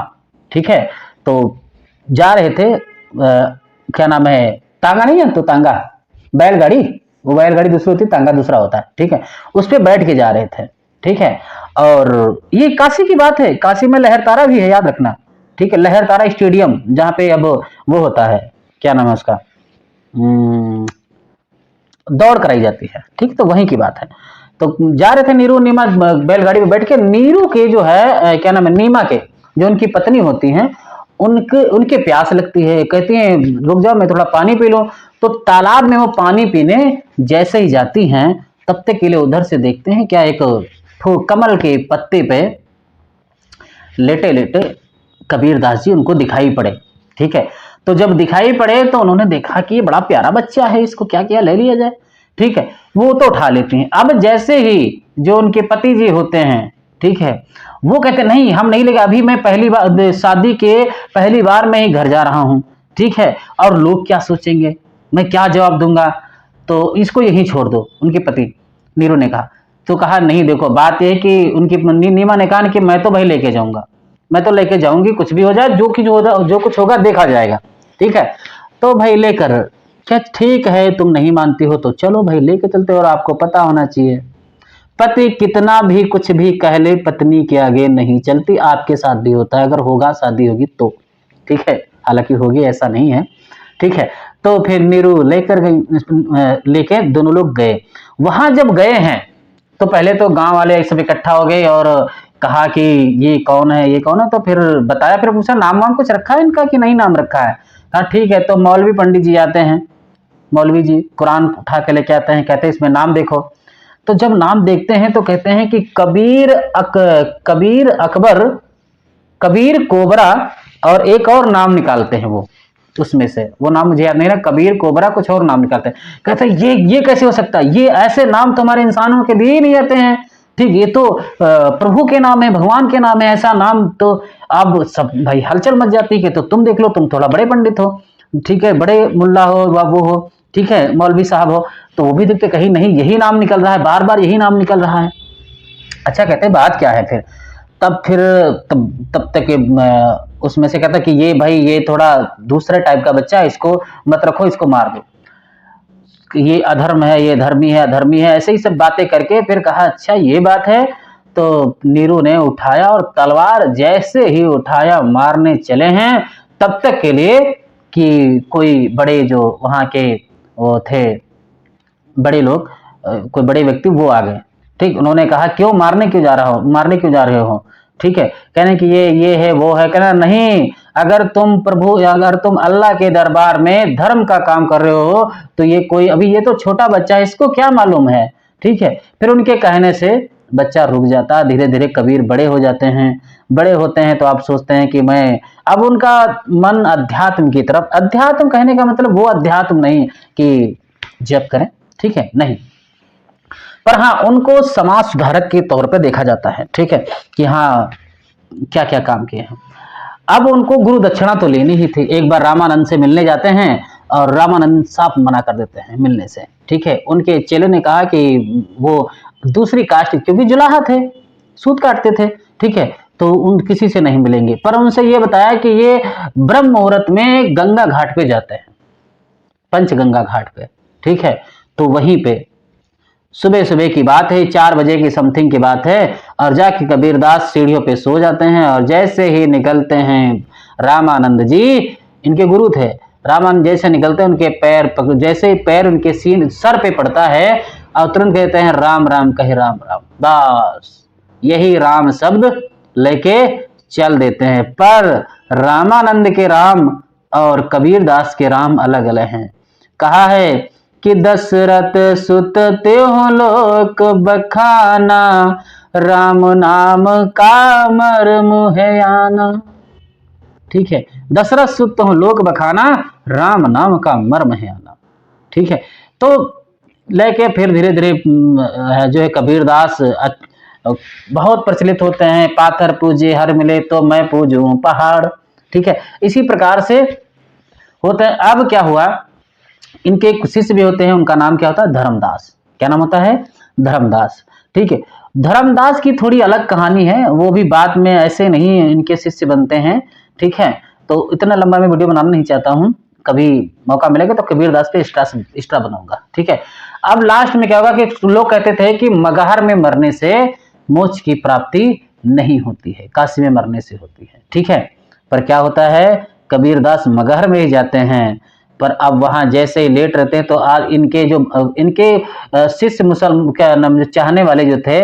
ठीक है, तो जा रहे थे क्या नाम है, तांगा नहीं है तो तांगा, बैलगाड़ी, वो बैलगाड़ी दूसरी होती है, तांगा दूसरा होता है। ठीक है, उस पर बैठ के जा रहे थे। ठीक है, और ये काशी की बात है, काशी में लहरतारा भी है, याद रखना। ठीक है, लहरतारा स्टेडियम जहां पे अब वो होता है, क्या नाम है उसका, दौड़ कराई जाती है। ठीक, तो वहीं की बात है। तो जा रहे थे नीरू नीमा बैलगाड़ी में बैठ के। नीरू के जो है क्या नाम है, नीमा के जो उनकी पत्नी होती हैं, उनके प्यास लगती है, कहती हैं रुक जाओ मैं थोड़ा पानी पी लूं। तो तालाब में वो पानी पीने जैसे ही जाती हैं, तब तक के लिए उधर से देखते हैं क्या एक कमल के पत्ते पे लेटे लेटे कबीरदास जी उनको दिखाई पड़े। ठीक है, तो जब दिखाई पड़े तो उन्होंने देखा कि ये बड़ा प्यारा बच्चा है, इसको क्या किया ले लिया जाए। ठीक है, वो तो उठा लेती हैं। अब जैसे ही जो उनके पति जी होते हैं, ठीक है, वो कहते नहीं हम नहीं लेंगे, अभी मैं पहली बार शादी के पहली बार मैं ही घर जा रहा हूं। ठीक है, और लोग क्या सोचेंगे, मैं क्या जवाब दूंगा, तो इसको यहीं छोड़ दो। उनके पति नीरू ने कहा। तो कहा नहीं देखो बात यह कि उनकी नीमा ने कहा कि मैं तो भाई लेके जाऊंगा, मैं तो लेके जाऊंगी, कुछ भी हो जाए, जो कुछ होगा देखा जाएगा। ठीक है, तो भाई लेकर, क्या ठीक है तुम नहीं मानती हो तो चलो भाई लेके चलते। और आपको पता होना चाहिए पति कितना भी कुछ भी कह ले, पत्नी के आगे नहीं चलती। आपके साथ भी होता है, अगर होगा शादी होगी तो। ठीक है, हालांकि होगी ऐसा नहीं है। ठीक है, तो फिर नीरू लेकर गई, लेके दोनों लोग गए। वहां जब गए हैं तो पहले तो गांव वाले सब इकट्ठा हो गए और कहा कि ये कौन है, ये कौन है। तो फिर बताया, फिर पूछा नाम वाम कुछ रखा है इनका कि नहीं नाम रखा है। हाँ ठीक है, तो मौलवी पंडित जी आते हैं, मौलवी जी कुरान उठा के लेके आते हैं, कहते हैं इसमें नाम देखो। तो जब नाम देखते हैं तो कहते हैं कि कबीर अकबर, कबीर कोबरा और एक और नाम निकालते हैं वो, उसमें से वो नाम मुझे याद नहीं रहा, कबीर कोबरा कुछ और नाम निकालते हैं। कहते हैं ये कैसे हो सकता है, ये ऐसे नाम तुम्हारे इंसानों के दिए नहीं जाते हैं। ठीक, ये तो प्रभु के नाम है, भगवान के नाम है, ऐसा नाम तो अब सब भाई हलचल मच जाती है कि तो तुम देख लो, तुम थोड़ा बड़े पंडित हो, ठीक है, बड़े मुल्ला हो, बाबू हो, ठीक है, मौलवी साहब हो, तो वो भी देखते कहीं नहीं यही नाम निकल रहा है, बार बार यही नाम निकल रहा है। अच्छा, कहते हैं बात क्या है फिर, तब फिर तब तक उसमें से कहता कि ये भाई ये थोड़ा दूसरे टाइप का बच्चा है, इसको मत रखो, इसको मार दो, ये अधर्म है, ये धर्मी है, अधर्मी है, ऐसे ही सब बातें करके फिर कहा अच्छा ये बात है। तो नीरू ने उठाया और तलवार जैसे ही उठाया मारने चले हैं, तब तक के लिए कि कोई बड़े जो वहां के वो थे बड़े लोग, कोई बड़े व्यक्ति वो आ गए। ठीक, उन्होंने कहा क्यों मारने क्यों जा रहा हो, मारने क्यों जा रहे हो, ठीक है, कहने कि ये है वो है, कहना नहीं, अगर तुम प्रभु, अगर तुम अल्लाह के दरबार में धर्म का काम कर रहे हो तो ये कोई, अभी ये तो छोटा बच्चा है, इसको क्या मालूम है, ठीक है। फिर उनके कहने से बच्चा रुक जाता, धीरे धीरे कबीर बड़े हो जाते हैं, बड़े होते हैं तो आप सोचते हैं कि मैं, अब उनका मन अध्यात्म की तरफ, अध्यात्म कहने का मतलब वो अध्यात्म नहीं कि जप करें, ठीक है, नहीं, पर हाँ उनको समाज सुधारक के तौर पे देखा जाता है, ठीक है, कि हाँ क्या क्या काम किए हैं। अब उनको गुरु दक्षिणा तो लेनी ही थी। एक बार रामानंद से मिलने जाते हैं और रामानंद साफ मना कर देते हैं मिलने से, ठीक है। उनके चेले ने कहा कि वो दूसरी कास्ट, क्योंकि जुलाहा थे, सूत काटते थे, ठीक है, तो उन किसी से नहीं मिलेंगे, पर उनसे ये बताया कि ये ब्रह्म मुहूर्त में गंगा घाट पे जाते हैं, पंचगंगा घाट पे, ठीक है, तो वहीं पे सुबह सुबह की बात है, 4 बजे की समथिंग की बात है, और जाके कबीरदास सीढ़ियों पे सो जाते हैं, और जैसे ही निकलते हैं रामानंद जी, इनके गुरु थे, रामानंद जैसे निकलते हैं उनके पैर जैसे ही पैर उनके सर पे पड़ता है और तुरंत कहते हैं राम राम, कहे राम राम, बस यही राम शब्द लेके चल देते हैं। पर रामानंद के राम और कबीरदास के राम अलग अलग हैं। कहा है कि दशरथ सुत त्यों लोक बखाना, राम नाम का मर्म है आना, ठीक है, दशरथ सुत त्यों लोक बखाना, राम नाम का मर्म है आना, ठीक है। तो लेके फिर धीरे धीरे जो है कबीरदास बहुत प्रचलित होते हैं, पाथर पूजे हर मिले तो मैं पूजूं पहाड़, ठीक है, इसी प्रकार से होता है। अब क्या हुआ, इनके एक शिष्य भी होते हैं, उनका नाम क्या होता है, धर्मदास, क्या नाम होता है, धर्मदास, ठीक है। धर्मदास की थोड़ी अलग कहानी है, वो भी बाद में ऐसे नहीं इनके शिष्य बनते हैं, ठीक है। तो इतना लंबा मैं वीडियो बनाना नहीं चाहता हूं, कभी मौका मिलेगा तो कबीरदास पे एक्स्ट्रा बनाऊंगा, ठीक है। अब लास्ट में क्या होगा कि लोग कहते थे कि मगहर में मरने से मोक्ष की प्राप्ति नहीं होती है, काशी में मरने से होती है, ठीक है। पर क्या होता है, कबीरदास मगहर में ही जाते हैं, पर अब वहां जैसे ही लेट रहते हैं तो आज इनके जो इनके शिष्य मुसलमान क्या नाम चाहने वाले जो थे,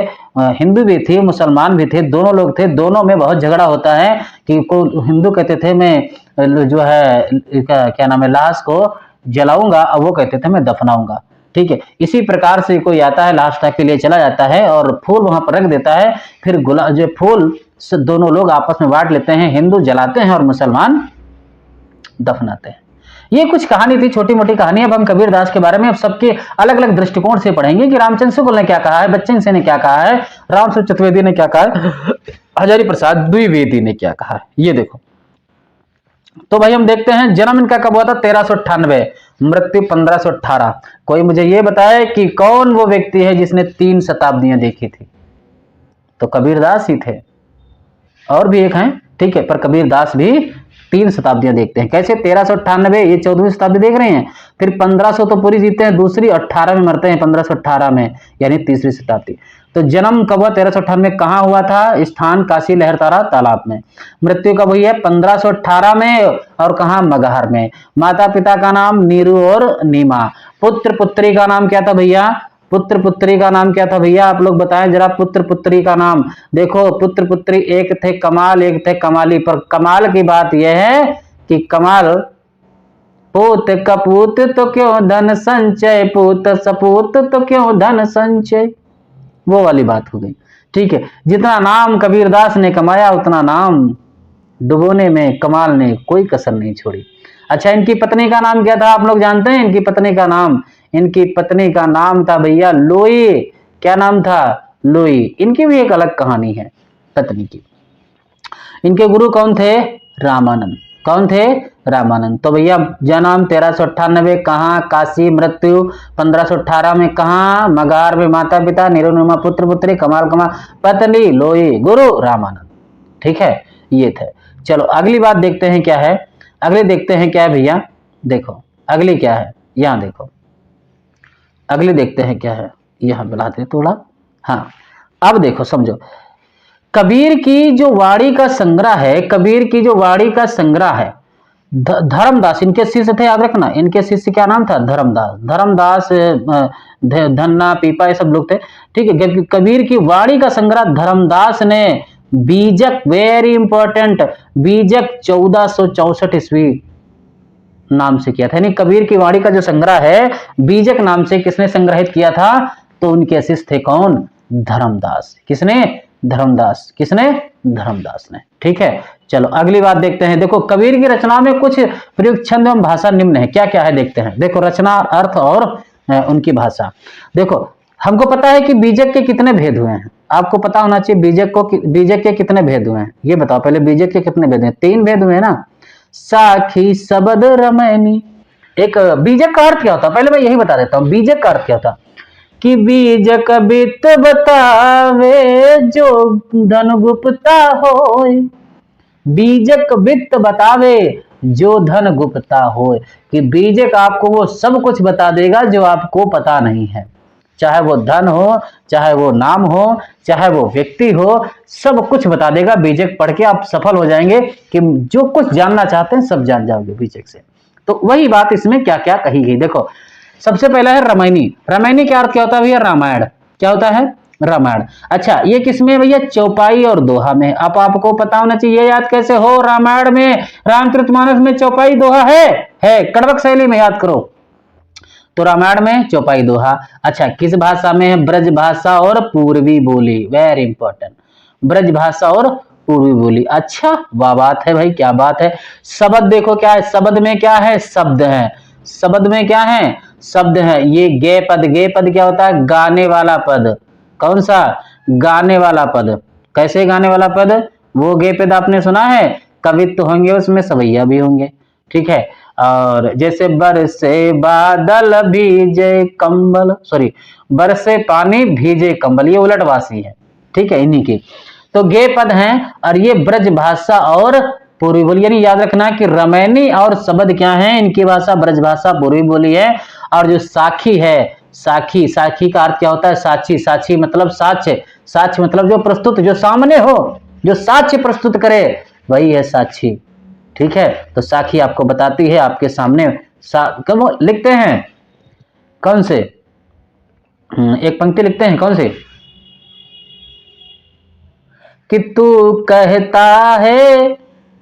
हिंदू भी थे मुसलमान भी थे, दोनों लोग थे, दोनों में बहुत झगड़ा होता है कि को हिंदू कहते थे मैं जो है क्या नाम है लाश को जलाऊंगा, और वो कहते थे मैं दफनाऊंगा, ठीक है। इसी प्रकार से कोई आता है लाश तक के लिए चला जाता है और फूल वहां पर रख देता है, फिर गुलाब जो फूल दोनों लोग आपस में बांट लेते हैं, हिंदू जलाते हैं और मुसलमान दफनाते हैं। ये कुछ कहानी थी, छोटी मोटी कहानी। अब हम कबीरदास के बारे में अब सबके अलग अलग दृष्टिकोण से पढ़ेंगे कि रामचंद्र शुक्ल ने क्या कहा है, बच्चन सिंह ने क्या कहा है, रामसूत्र चतुर्वेदी ने क्या कहा है, हजारी प्रसाद द्विवेदी ने क्या कहा है, ये देखो। तो भाई हम देखते हैं जन्म इनका कब हुआ था, 1398, मृत्यु 1518। कोई मुझे ये बताए कि कौन वो व्यक्ति है जिसने 3 शताब्दियां देखी थी, तो कबीरदास ही थे, और भी एक हैं, ठीक है, पर कबीरदास भी 3 शताब्दियां देखते हैं। कैसे, 1398 ये 14वीं शताब्दी देख रहे हैं, फिर 1500 तो पूरी जीते हैं, दूसरी 18 में मरते हैं, 1518 में, यानी तीसरी शताब्दी। तो जन्म कब हुआ, 1398 में, कहां हुआ था, स्थान काशी लहरतारा तालाब में। मृत्यु कब हुई है, 1518 में, और कहां, मगहर में। माता पिता का नाम नीरू और नीमा। पुत्र पुत्री का नाम क्या था भैया, पुत्र पुत्री का नाम क्या था भैया, आप लोग बताएं जरा, पुत्र पुत्री का नाम। देखो पुत्र पुत्री, एक थे कमाल, एक थे कमाली, पर कमाल की बात यह है कि कमाल पूत कपूत तो क्यों धन संचय, पूत सपूत तो क्यों धन संचय, वो वाली बात हो गई, ठीक है। जितना नाम कबीरदास ने कमाया उतना नाम डुबोने में कमाल ने कोई कसर नहीं छोड़ी। अच्छा, इनकी पत्नी का नाम क्या था, आप लोग जानते हैं इनकी पत्नी का नाम, इनकी पत्नी का नाम था भैया लोई। क्या नाम था, लुई, इनकी भी एक अलग कहानी है पत्नी की। इनके गुरु कौन थे? रामानंद। कौन थे? रामानंद। तो भैया जन्म 1398 कहाँ? काशी। मृत्यु 1518 में कहाँ? मगार में। माता पिता निरुनिमा पुत्र पुत्री कमाल कमाल पत्नी लोई, गुरु रामानंद। ठीक है, ये थे। चलो अगली बात देखते हैं क्या है। अगले देखते हैं क्या है भैया, देखो अगली क्या है, यहां देखो अगले देखते हैं क्या है, यहां बुलाते थोड़ा। हाँ अब देखो समझो, कबीर की जो वाणी का संग्रह है, कबीर की जो वाणी का संग्रह है, धर्मदास इनके शिष्य थे, याद रखना। इनके शिष्य क्या नाम था? धर्मदास। धर्मदास धन्ना पीपा ये सब लोग थे। ठीक है, कबीर की वाणी का संग्रह धर्मदास ने बीजक, वेरी इंपॉर्टेंट, बीजक 1464 ईस्वी नाम से किया था। यानी कबीर की वाणी का जो संग्रह है बीजक नाम से किसने संग्रहित किया था? तो उनके शिष्य थे कौन? धर्मदास। किसने? धर्मदास। किसने? धर्मदास ने। ठीक है, चलो अगली बात देखते हैं। देखो कबीर की रचना में कुछ प्रयुक्त छंद एवं भाषा निम्न है, क्या क्या है देखते हैं। देखो रचना, अर्थ और उनकी भाषा। देखो हमको पता है कि बीजक के कितने भेद हुए हैं, आपको पता होना चाहिए बीजक के कितने भेद हुए हैं, ये बताओ पहले। बीजक के कितने भेद हैं? 3 भेद हुए ना, साखी सबद रमैनी। एक बीजक का अर्थ क्या होता है, पहले मैं यही बता देता हूं बीजक का अर्थ क्या होता। कि बीजक बित बतावे जो धन गुप्ता होय, बीजक बित बतावे जो धन गुप्ता होय। कि बीजक आपको वो सब कुछ बता देगा जो आपको पता नहीं है, चाहे वो धन हो, चाहे वो नाम हो, चाहे वो व्यक्ति हो, सब कुछ बता देगा। बीजक पढ़ के आप सफल हो जाएंगे कि जो कुछ जानना चाहते हैं सब जान जाओगे बीजक से। तो वही बात इसमें क्या क्या कही गई, देखो सबसे पहला है रामायणी। रामायणी क्या अर्थ क्या होता है भैया? रामायण। क्या होता है? रामायण। अच्छा ये किसमें भैया? चौपाई और दोहा में। अब आपको पता होना चाहिए, याद कैसे हो? रामायण में, रामचरितमानस में चौपाई दोहा है कड़वक शैली में, याद करो। तो रामायण में चौपाई दोहा। अच्छा किस भाषा में है? ब्रज भाषा और पूर्वी बोली, वेरी इंपॉर्टेंट, ब्रज भाषा और पूर्वी बोली। अच्छा वाह बात है भाई, क्या बात है। शब्द देखो क्या है, शब्द में क्या है? शब्द है। शब्द में क्या है? शब्द है। ये गे पद, गे पद क्या होता है? गाने वाला पद। कौन सा? गाने वाला पद। कैसे गाने वाला पद? वो गे पद आपने सुना है, कवित्व होंगे उसमें सवैया भी होंगे। ठीक है, और जैसे बरसे बादल भीजे कंबल, सॉरी बरसे पानी भीजे कंबल, ये उलटवासी है। ठीक है, इन्हीं की तो गे पद हैं। और ये ब्रज भाषा और पूर्वी बोली, यानी याद रखना कि रामायणी और शब्द क्या है? इनकी भाषा ब्रज भाषा पूर्वी बोली है। और जो साखी है, साखी, साखी का अर्थ क्या होता है? साक्षी। साक्षी मतलब साक्ष्य, साक्ष्य मतलब जो प्रस्तुत, जो सामने हो, जो साक्ष्य प्रस्तुत करे वही है साक्षी। ठीक है, तो साखी आपको बताती है आपके सामने। कब लिखते हैं? कौन से? एक पंक्ति लिखते हैं, कौन से? कि तू कहता है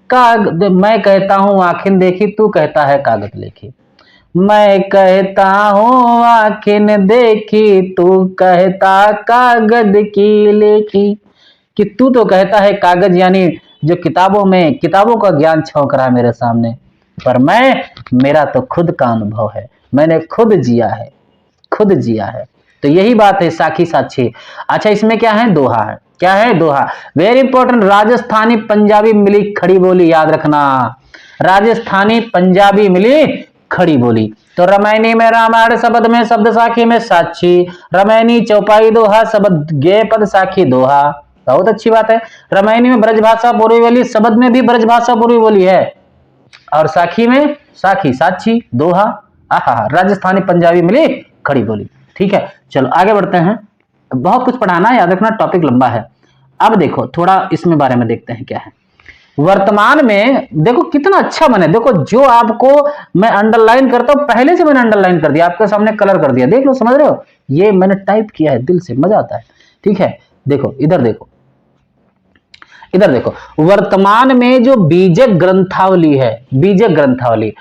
कागज, मैं कहता हूं आखिन देखी, तू कहता है कागज लेखी। मैं कहता हूं आखिन देखी, तू कहता कागज की लेखी। कि तू तो कहता है कागज, यानी जो किताबों में, किताबों का ज्ञान छौंक रहा है मेरे सामने, पर मेरा तो खुद का अनुभव है, मैंने खुद जिया है, खुद जिया है। तो यही बात है साखी साक्षी। अच्छा इसमें क्या है? दोहा है। क्या है? दोहा, वेरी इंपॉर्टेंट। राजस्थानी पंजाबी मिली खड़ी बोली, याद रखना, राजस्थानी पंजाबी मिली खड़ी बोली। तो रामायणी में रामायण, शब्द में शब्द, साखी में साक्षी। रामायणी चौपाई दोहा, शब्द गे पद साखी दोहा। बहुत अच्छी बात है। रामायणी में ब्रजभाषा पूर्वी बोली, शब्द में भी ब्रजभाषा पूर्वी बोली है, और साखी में साखी साक्षी दोहा। आहा, राजस्थानी पंजाबी मिली खड़ी बोली। ठीक है, चलो आगे बढ़ते हैं। बहुत कुछ पढ़ाना है, याद रखना, टॉपिक लंबा है। अब देखो थोड़ा इसमें बारे में देखते हैं क्या है। वर्तमान में देखो कितना अच्छा बने, देखो जो आपको मैं अंडरलाइन करता हूं, पहले से मैंने अंडरलाइन कर दिया, आपके सामने कलर कर दिया, देख लो, समझ रहे हो? ये मैंने टाइप किया है दिल से, मजा आता है। ठीक है, देखो इधर देखो, इधर देखो, वर्तमान में जो बीजक ग्रंथावली है, बीजक ग्रंथावली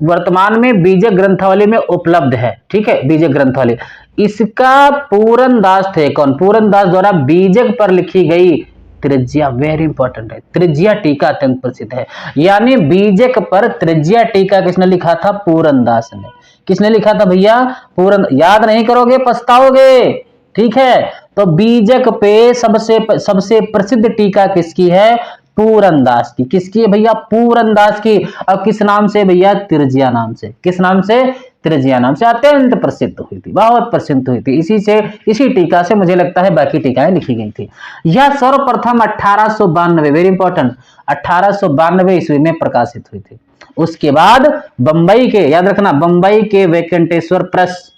वर्तमान में बीजक ग्रंथावली में उपलब्ध है। ठीक है, बीजक ग्रंथावली, इसका पूरन दास थे, कौन? पूरन दास द्वारा बीजक पर लिखी गई त्रिज्या, वेरी इंपॉर्टेंट है, त्रिज्या टीका अत्यंत प्रसिद्ध है। यानी बीजक पर त्रिज्या टीका किसने लिखा था? पूरन दास ने। किसने लिखा था भैया? पूरन। याद नहीं करोगे पछताओगे। ठीक है, तो बीजक पे सबसे सबसे प्रसिद्ध टीका किसकी है? पूरनदास की। किसकी है भैया? पूरनदास की। अब किस नाम से भैया? तिरजिया नाम से। किस नाम से? तिरजिया नाम से अत्यंत प्रसिद्ध हुई थी, बहुत प्रसिद्ध हुई थी। इसी टीका से मुझे लगता है बाकी टीकाएं लिखी गई थी। यह सर्वप्रथम 1892, वेरी इंपॉर्टेंट, 1892 ईस्वी में प्रकाशित हुई थी। उसके बाद बंबई के, याद रखना, बंबई के वेंकटेश्वर प्रेस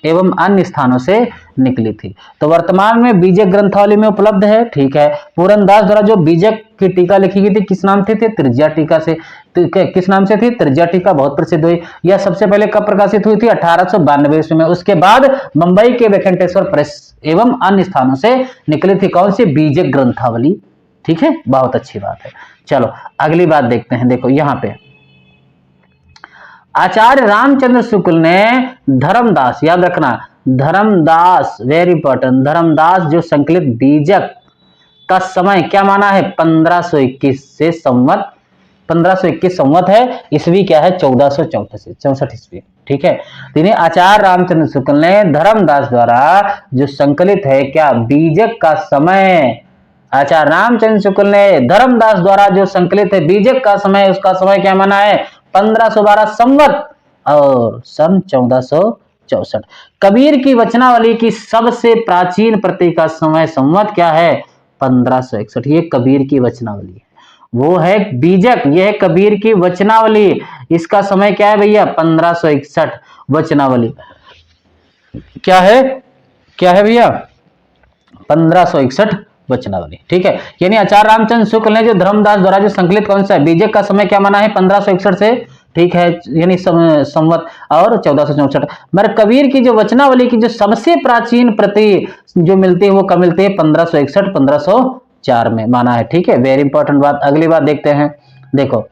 एवं अन्य स्थानों से निकली थी। तो वर्तमान में बीजक ग्रंथावली में उपलब्ध है। ठीक है। पूरनदास द्वारा जो बीजक की टीका लिखी गई थी किस नाम से थी? तिरजिया टीका से। किस नाम से थी? तिरजिया टीका, बहुत प्रसिद्ध हुई। यह सबसे पहले कब प्रकाशित हुई थी? 1892 ईस्वी में। उसके बाद बंबई के वेंकटेश्वर प्रेस एवं अन्य स्थानों से निकली थी। कौन सी? बीजक ग्रंथावली। ठीक है, बहुत अच्छी बात है। चलो अगली बात देखते हैं। देखो यहां पे आचार्य रामचंद्र शुक्ल ने धर्मदास, याद रखना, धर्मदास, वेरी इंपॉर्टेंट, धर्मदास जो संकलित बीजक का समय क्या माना है? 1521 से संवत, 1521 संवत है। ईस्वी क्या है? 1464 ईस्वी। ठीक है। इन्हें आचार्य रामचंद्र शुक्ल ने धर्मदास द्वारा जो संकलित है क्या? बीजक का समय, आचार्य रामचंद्र शुक्ल ने धर्मदास द्वारा जो संकलित है बीजक का समय, उसका समय क्या माना है? 1512 संवत और सन 1464। कबीर की वचनावली की सबसे प्राचीन प्रति का समय संवत क्या है? 1561। ये कबीर की वचनावली है, वो है बीजक, ये है कबीर की वचनावली। इसका समय क्या है भैया? 1561 वचनावली। क्या है? क्या है भैया? 1561 वचनावली। ठीक है। यानी आचार्य रामचंद्र शुक्ल ने जो धर्मदास द्वारा जो संकलित कौन सा है बीजक का समय क्या माना है? 1561 से। ठीक है, यानी संवत और 1464। मगर कबीर की जो वचनावली की जो सबसे प्राचीन प्रति जो मिलती है वो कब मिलती है? 1561 1504 में माना है। ठीक है, वेरी इंपॉर्टेंट बात। अगली बात देखते हैं। देखो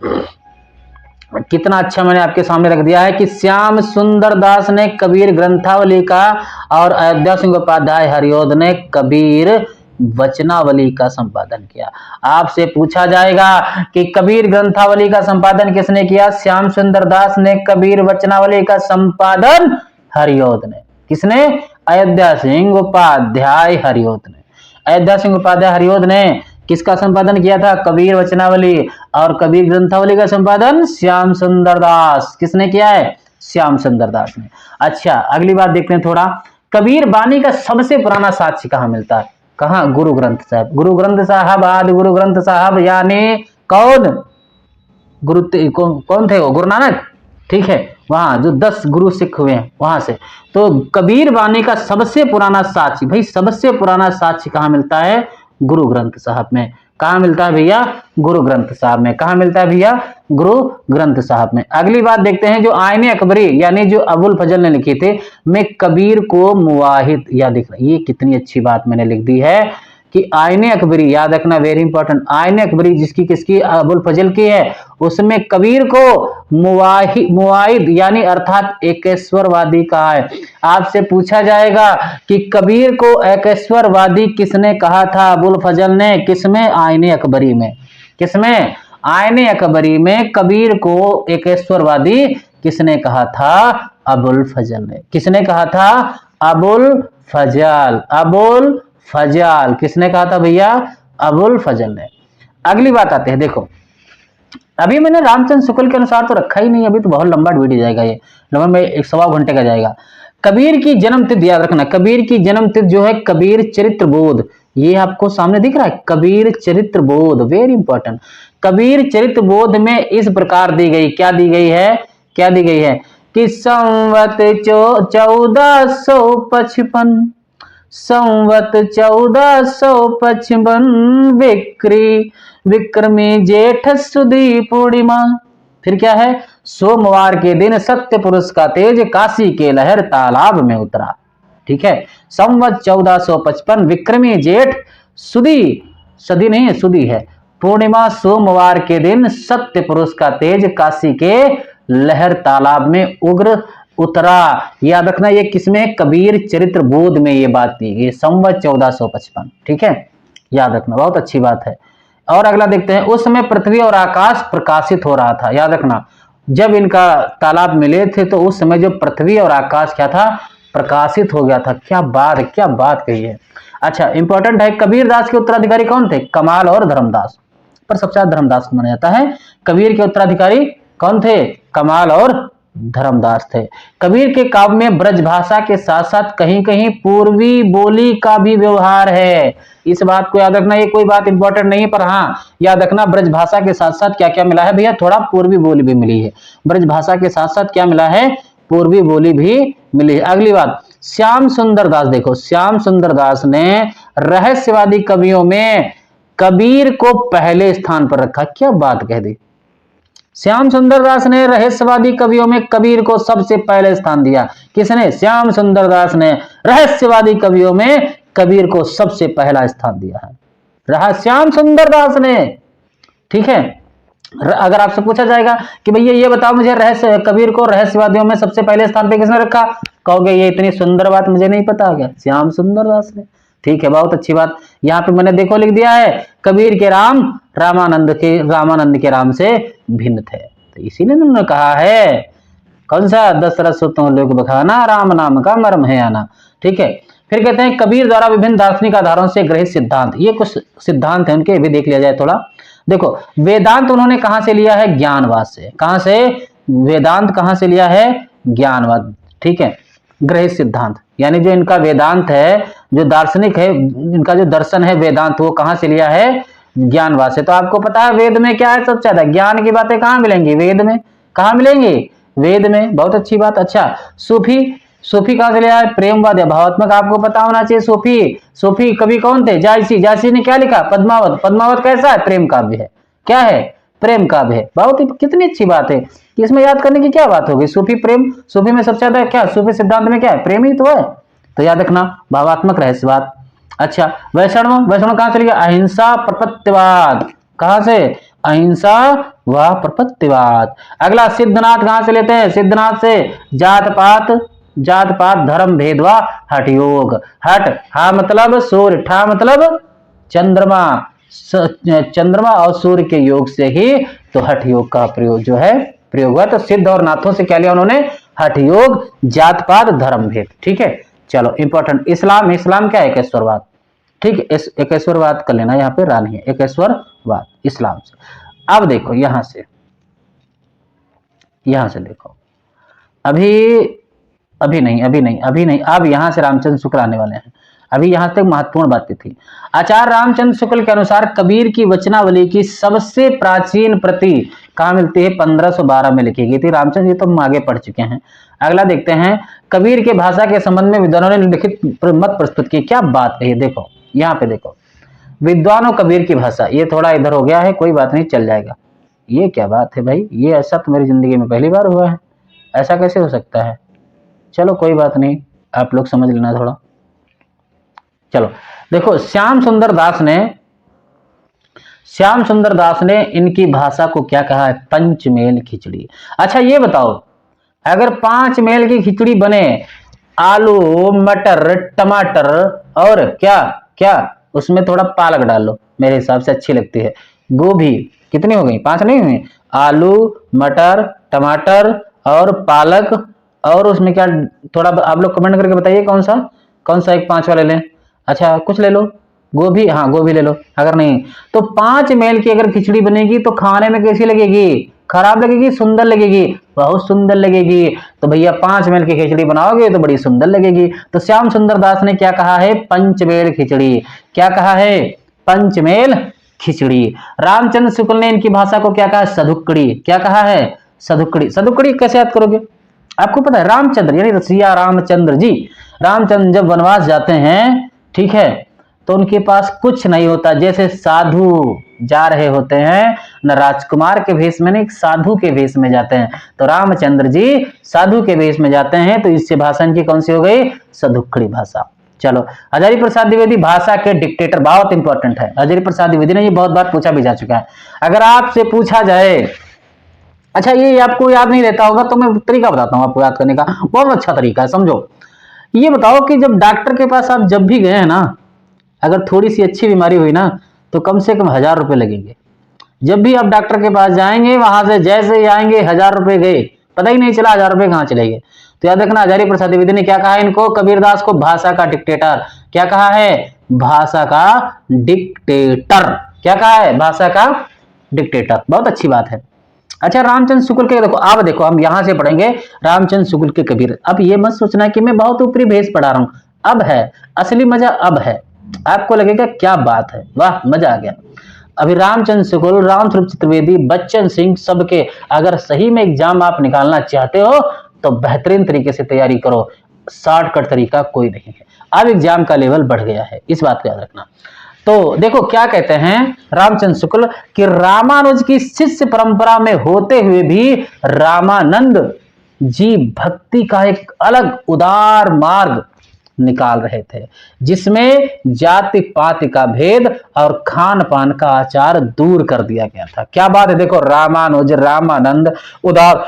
कितना अच्छा मैंने आपके सामने रख दिया है कि श्याम सुंदर दास ने कबीर ग्रंथावली का और अयोध्या सिंह उपाध्याय हरिओद ने कबीर वचनावली का संपादन किया। आपसे पूछा जाएगा कि कबीर ग्रंथावली का संपादन किसने किया? श्याम सुंदर दास ने। कबीर वचनावली का संपादन हरिओद ने। किसने? अयोध्या सिंह उपाध्याय हरिओद ने। अयोध्या सिंह उपाध्याय हरिओद ने किसका संपादन किया था? कबीर वचनावली। और कबीर ग्रंथावली का संपादन श्याम सुंदर दास। किसने किया है? श्याम सुंदर दास ने। अच्छा अगली बात देखते हैं थोड़ा। कबीर बानी का सबसे पुराना साक्ष्य कहाँ मिलता है? कहाँ? गुरु ग्रंथ साहब। गुरु ग्रंथ साहब, आदि गुरु ग्रंथ साहब, यानी कौन? कौन थे वो? गुरु नानक। ठीक है, वहां जो 10 गुरु सिख हुए हैं वहां से। तो कबीर बानी का सबसे पुराना साक्ष्य, भाई सबसे पुराना साक्ष्य कहाँ मिलता है? गुरु ग्रंथ साहब में। कहाँ मिलता है भैया? गुरु ग्रंथ साहब में। कहाँ मिलता है भैया? गुरु ग्रंथ साहब में। अगली बात देखते हैं। जो आईने अकबरी यानी जो अबुल फजल ने लिखी थी, में कबीर को मुवाहिद, याद रखना, ये कितनी अच्छी बात मैंने लिख दी है कि आईने अकबरी, याद रखना, वेरी इंपॉर्टेंट, आईने अकबरी जिसकी किसकी? अबुल फजल की है, उसमें कबीर को मुवाहिद यानी अर्थात एकेश्वरवादी कहा है। आपसे पूछा जाएगा कि कबीर को एकेश्वरवादी किसने कहा था? अबुल फजल ने। किसमें? आईने अकबरी में। किसमें? आईने अकबरी में कबीर को एकेश्वरवादी किसने कहा था? अबुल फजल ने। किसने कहा था? अबुल फजल। अबुल फजल किसने कहा था भैया? अबुल फजल ने। अगली बात आते हैं। देखो अभी मैंने रामचंद्र शुक्ल के अनुसार तो रखा ही नहीं, अभी तो बहुत लंबा वीडियो जाएगा, ये लगभग में 1.25 घंटे का जाएगा। कबीर की जन्म तिथि याद रखना, कबीर की जन्म तिथि जो है कबीर चरित्र बोध, ये आपको सामने दिख रहा है, कबीर चरित्र बोध, वेरी इंपॉर्टेंट। कबीर चरित्र बोध में इस प्रकार दी गई, क्या दी गई है? क्या दी गई है कि संवत 1455, संवत 1455 विक्रमी जेठ सुदी पूर्णिमा। फिर क्या है? सोमवार के दिन सत्य पुरुष का तेज काशी के लहर तालाब में उतरा। ठीक है, संवत 1455 विक्रमी जेठ सुदी, सदी नहीं है, सुदी है, पूर्णिमा, सोमवार के दिन सत्य पुरुष का तेज काशी के लहर तालाब में उग्र उतरा। याद रखना, ये किसमें? कबीर चरित्र बोध में ये बात दी गई, संवत 1455। ठीक है, याद रखना, बहुत अच्छी बात है। और अगला देखते हैं। उस समय पृथ्वी और आकाश प्रकाशित हो रहा था। याद रखना, जब इनका तालाब मिले थे तो उस समय जो पृथ्वी और आकाश क्या था? प्रकाशित हो गया था। क्या बात कही है। अच्छा, इंपॉर्टेंट है, कबीर दास के उत्तराधिकारी कौन थे? कमाल और धर्मदास, पर सबसे ज्यादा धर्मदास को माना जाता है। कबीर के उत्तराधिकारी कौन थे? कमाल और धर्मदास थे। कबीर के काव्य में ब्रज भाषा के साथ साथ कहीं कहीं पूर्वी बोली का भी व्यवहार है। इस बात को याद रखना, ये कोई बात इंपॉर्टेंट नहीं है, पर हाँ याद रखना ब्रज भाषा के साथ साथ क्या क्या मिला है भैया? थोड़ा पूर्वी बोली भी मिली है। ब्रज भाषा के साथ साथ क्या मिला है? पूर्वी बोली भी मिली है। अगली बात, श्याम सुंदर दास, देखो श्याम सुंदर दास ने रहस्यवादी कवियों में कबीर को पहले स्थान पर रखा। क्या बात कह दी। श्याम सुंदर दास ने रहस्यवादी कवियों में कबीर को सबसे पहले स्थान दिया। किसने? श्याम सुंदर दास ने रहस्यवादी कवियों में कबीर को सबसे पहला स्थान दिया है, रहा श्याम सुंदर दास ने। ठीक है, अगर आपसे पूछा जाएगा कि भैया ये बताओ मुझे रहस्य कबीर को रहस्यवादियों में सबसे पहले स्थान पे किसने रखा, कहोगे ये इतनी सुंदर बात मुझे नहीं पता क्या? श्याम सुंदर दास ने। ठीक है, बहुत अच्छी बात। यहाँ पे मैंने देखो लिख दिया है, कबीर के राम रामानंद के राम से भिन्न थे, तो इसीलिए उन्होंने कहा है कौन सा? दशरथ सुतों लोक बखाना, राम नाम का मर्म है आना। ठीक है, फिर कहते हैं कबीर द्वारा विभिन्न दार्शनिक आधारों से ग्रहित सिद्धांत। ये कुछ सिद्धांत है उनके, भी देख लिया जाए थोड़ा। देखो वेदांत उन्होंने कहां से लिया है? ज्ञानवाद से। कहां से? वेदांत कहां से लिया है? ज्ञानवाद। ठीक है, ग्रहित सिद्धांत यानी जो इनका वेदांत है, जो दार्शनिक है, इनका जो दर्शन है वेदांत, वो कहां से लिया है? ज्ञानवाद से। तो आपको पता है वेद में क्या है? सबसे ज्यादा ज्ञान की बातें कहां मिलेंगी? वेद में। कहां मिलेंगी? वेद में। बहुत अच्छी बात। अच्छा, सूफी कहां से लिया है? प्रेमवाद या भावात्मक। आपको पता होना चाहिए सूफी कवि कौन थे? जायसी ने क्या लिखा? पद्मावत कैसा है? प्रेम काव्य है। क्या है? प्रेम काव्य है। बहुत ही कितनी अच्छी बात है, इसमें याद करने की क्या बात होगी? सूफी में सबसे ज्यादा क्या? सूफी सिद्धांत में क्या है? प्रेम ही तो है, तो याद रखना भावात्मक रहस्यवाद। अच्छा, वैष्णव कहां से लिया? अहिंसा प्रपत्यवाद। कहां से? अहिंसा व प्रपत्यवाद। अगला सिद्धनाथ कहां से लेते हैं? सिद्धनाथ से जात पात धर्म भेद व हठ योग। हठ, हा मतलब सूर्य, ठा मतलब चंद्रमा और सूर्य के योग से ही तो हठ योग का प्रयोग जो है प्रयोग हुआ। तो सिद्ध और नाथों से क्या लिया उन्होंने? हठ योग, जात पात धर्म भेद। ठीक है, चलो इंपॉर्टेंट। इस्लाम क्या है? एकेश्वरवाद। ठीक है, एकेश्वरवाद कर लेना, यहाँ पे रानी है एकेश्वरवाद इस्लाम से। अब देखो यहां से देखो, अभी नहीं, अब यहां से रामचंद्र शुक्ल आने वाले हैं। अभी यहां तक महत्वपूर्ण बातें थी। आचार्य रामचंद्र शुक्ल के अनुसार कबीर की वचनावली की सबसे प्राचीन प्रति कहां मिलती है? 1512 में लिखी गई थी। रामचंद्र, ये तो हम आगे पढ़ चुके हैं। अगला देखते हैं, कबीर के भाषा के संबंध में विद्वानों ने लिखित मत प्रस्तुत की। क्या बात कही, देखो यहाँ पे देखो, विद्वानों कबीर की भाषा। ये थोड़ा इधर हो गया है, कोई बात नहीं, चल जाएगा। ये क्या बात है भाई, ये ऐसा तो मेरी जिंदगी में पहली बार हुआ है, ऐसा कैसे हो सकता है? चलो कोई बात नहीं, आप लोग समझ लेना थोड़ा। चलो देखो, श्याम सुंदर दास ने इनकी भाषा को क्या कहा है? पंचमेल खिचड़ी। अच्छा ये बताओ, अगर 5 मेल की खिचड़ी बने, आलू मटर टमाटर और क्या उसमें थोड़ा पालक डाल लो, मेरे हिसाब से अच्छी लगती है। गोभी कितनी हो गई? 5 नहीं हुई? आलू मटर टमाटर और पालक, और उसमें क्या थोड़ा आप लोग कमेंट करके बताइए कौन सा एक 5 वाले लें। अच्छा कुछ ले लो, गोभी, हाँ गोभी ले लो। अगर नहीं तो 5 मेल की अगर खिचड़ी बनेगी तो खाने में कैसी लगेगी? खराब लगेगी? सुंदर लगेगी? बहुत सुंदर लगेगी। तो भैया 5 मेल की खिचड़ी बनाओगे तो बड़ी सुंदर लगेगी। तो श्याम सुंदर दास ने क्या कहा है? पंचमेल खिचड़ी। क्या कहा है? पंचमेल खिचड़ी। रामचंद्र शुक्ल ने इनकी भाषा को क्या कहा? सधुक्कड़ी। क्या कहा है? सधुक्कड़ी कैसे याद करोगे? आपको पता है रामचंद्र यानी सिया रामचंद्र जी, रामचंद्र जब वनवास जाते हैं, ठीक है, तो उनके पास कुछ नहीं होता, जैसे साधु जा रहे होते हैं, न राजकुमार के भेष में, नहीं साधु के भेष में जाते हैं। तो रामचंद्र जी साधु के भेष में जाते हैं, तो इससे भाषा इनकी कौन सी हो गई? सधुक्कड़ी भाषा। चलो, हजारी प्रसाद द्विवेदी भाषा के डिक्टेटर, बहुत इंपॉर्टेंट है। हजारी प्रसाद द्विवेदी ने ये बहुत बार पूछा भी जा चुका है। अगर आपसे पूछा जाए, अच्छा ये आपको याद नहीं रहता होगा तो मैं तरीका बताता हूँ आपको याद करने का, बहुत अच्छा तरीका है, समझो। ये बताओ कि जब डॉक्टर के पास आप जब भी गए हैं ना, अगर थोड़ी सी अच्छी बीमारी हुई ना, तो कम से कम 1000 रुपए लगेंगे। जब भी आप डॉक्टर के पास जाएंगे, वहां से जैसे ही आएंगे 1000 रुपए गए, पता ही नहीं चला 1000 रुपए कहाँ चले गए। तो याद रखना, हजारी प्रसाद द्विवेदी ने क्या कहा इनको, कबीरदास को भाषा का डिक्टेटर। क्या कहा है, भाषा का डिक्टेटर। क्या कहा है, भाषा का डिक्टेटर। बहुत अच्छी बात है। अच्छा, रामचंद्र शुक्ल के देखो, आप देखो हम यहां से पढ़ेंगे रामचंद्र शुक्ल के कबीर। अब ये मत सोचना कि मैं बहुत ऊपरी भेष पढ़ा रहा हूं, अब है असली मजा, अब है। आपको लगेगा क्या बात है, वाह मजा आ गया। अभी रामचंद्र शुक्ल, रामस्वरूप चतुर्वेदी, बच्चन सिंह, सबके अगर सही में एग्जाम आप निकालना चाहते हो तो बेहतरीन तरीके से तैयारी करो, शॉर्टकट तरीका कोई नहीं है। अब एग्जाम का लेवल बढ़ गया है, इस बात को याद रखना। तो देखो क्या कहते हैं रामचंद्र शुक्ल कि रामानुज की शिष्य परंपरा में होते हुए भी रामानंद जी भक्ति का एक अलग उदार मार्ग निकाल रहे थे, जिसमें जाति पाति का भेद और खान पान का आचार दूर कर दिया गया था। क्या बात है, देखो रामानुज, रामानंद, उदार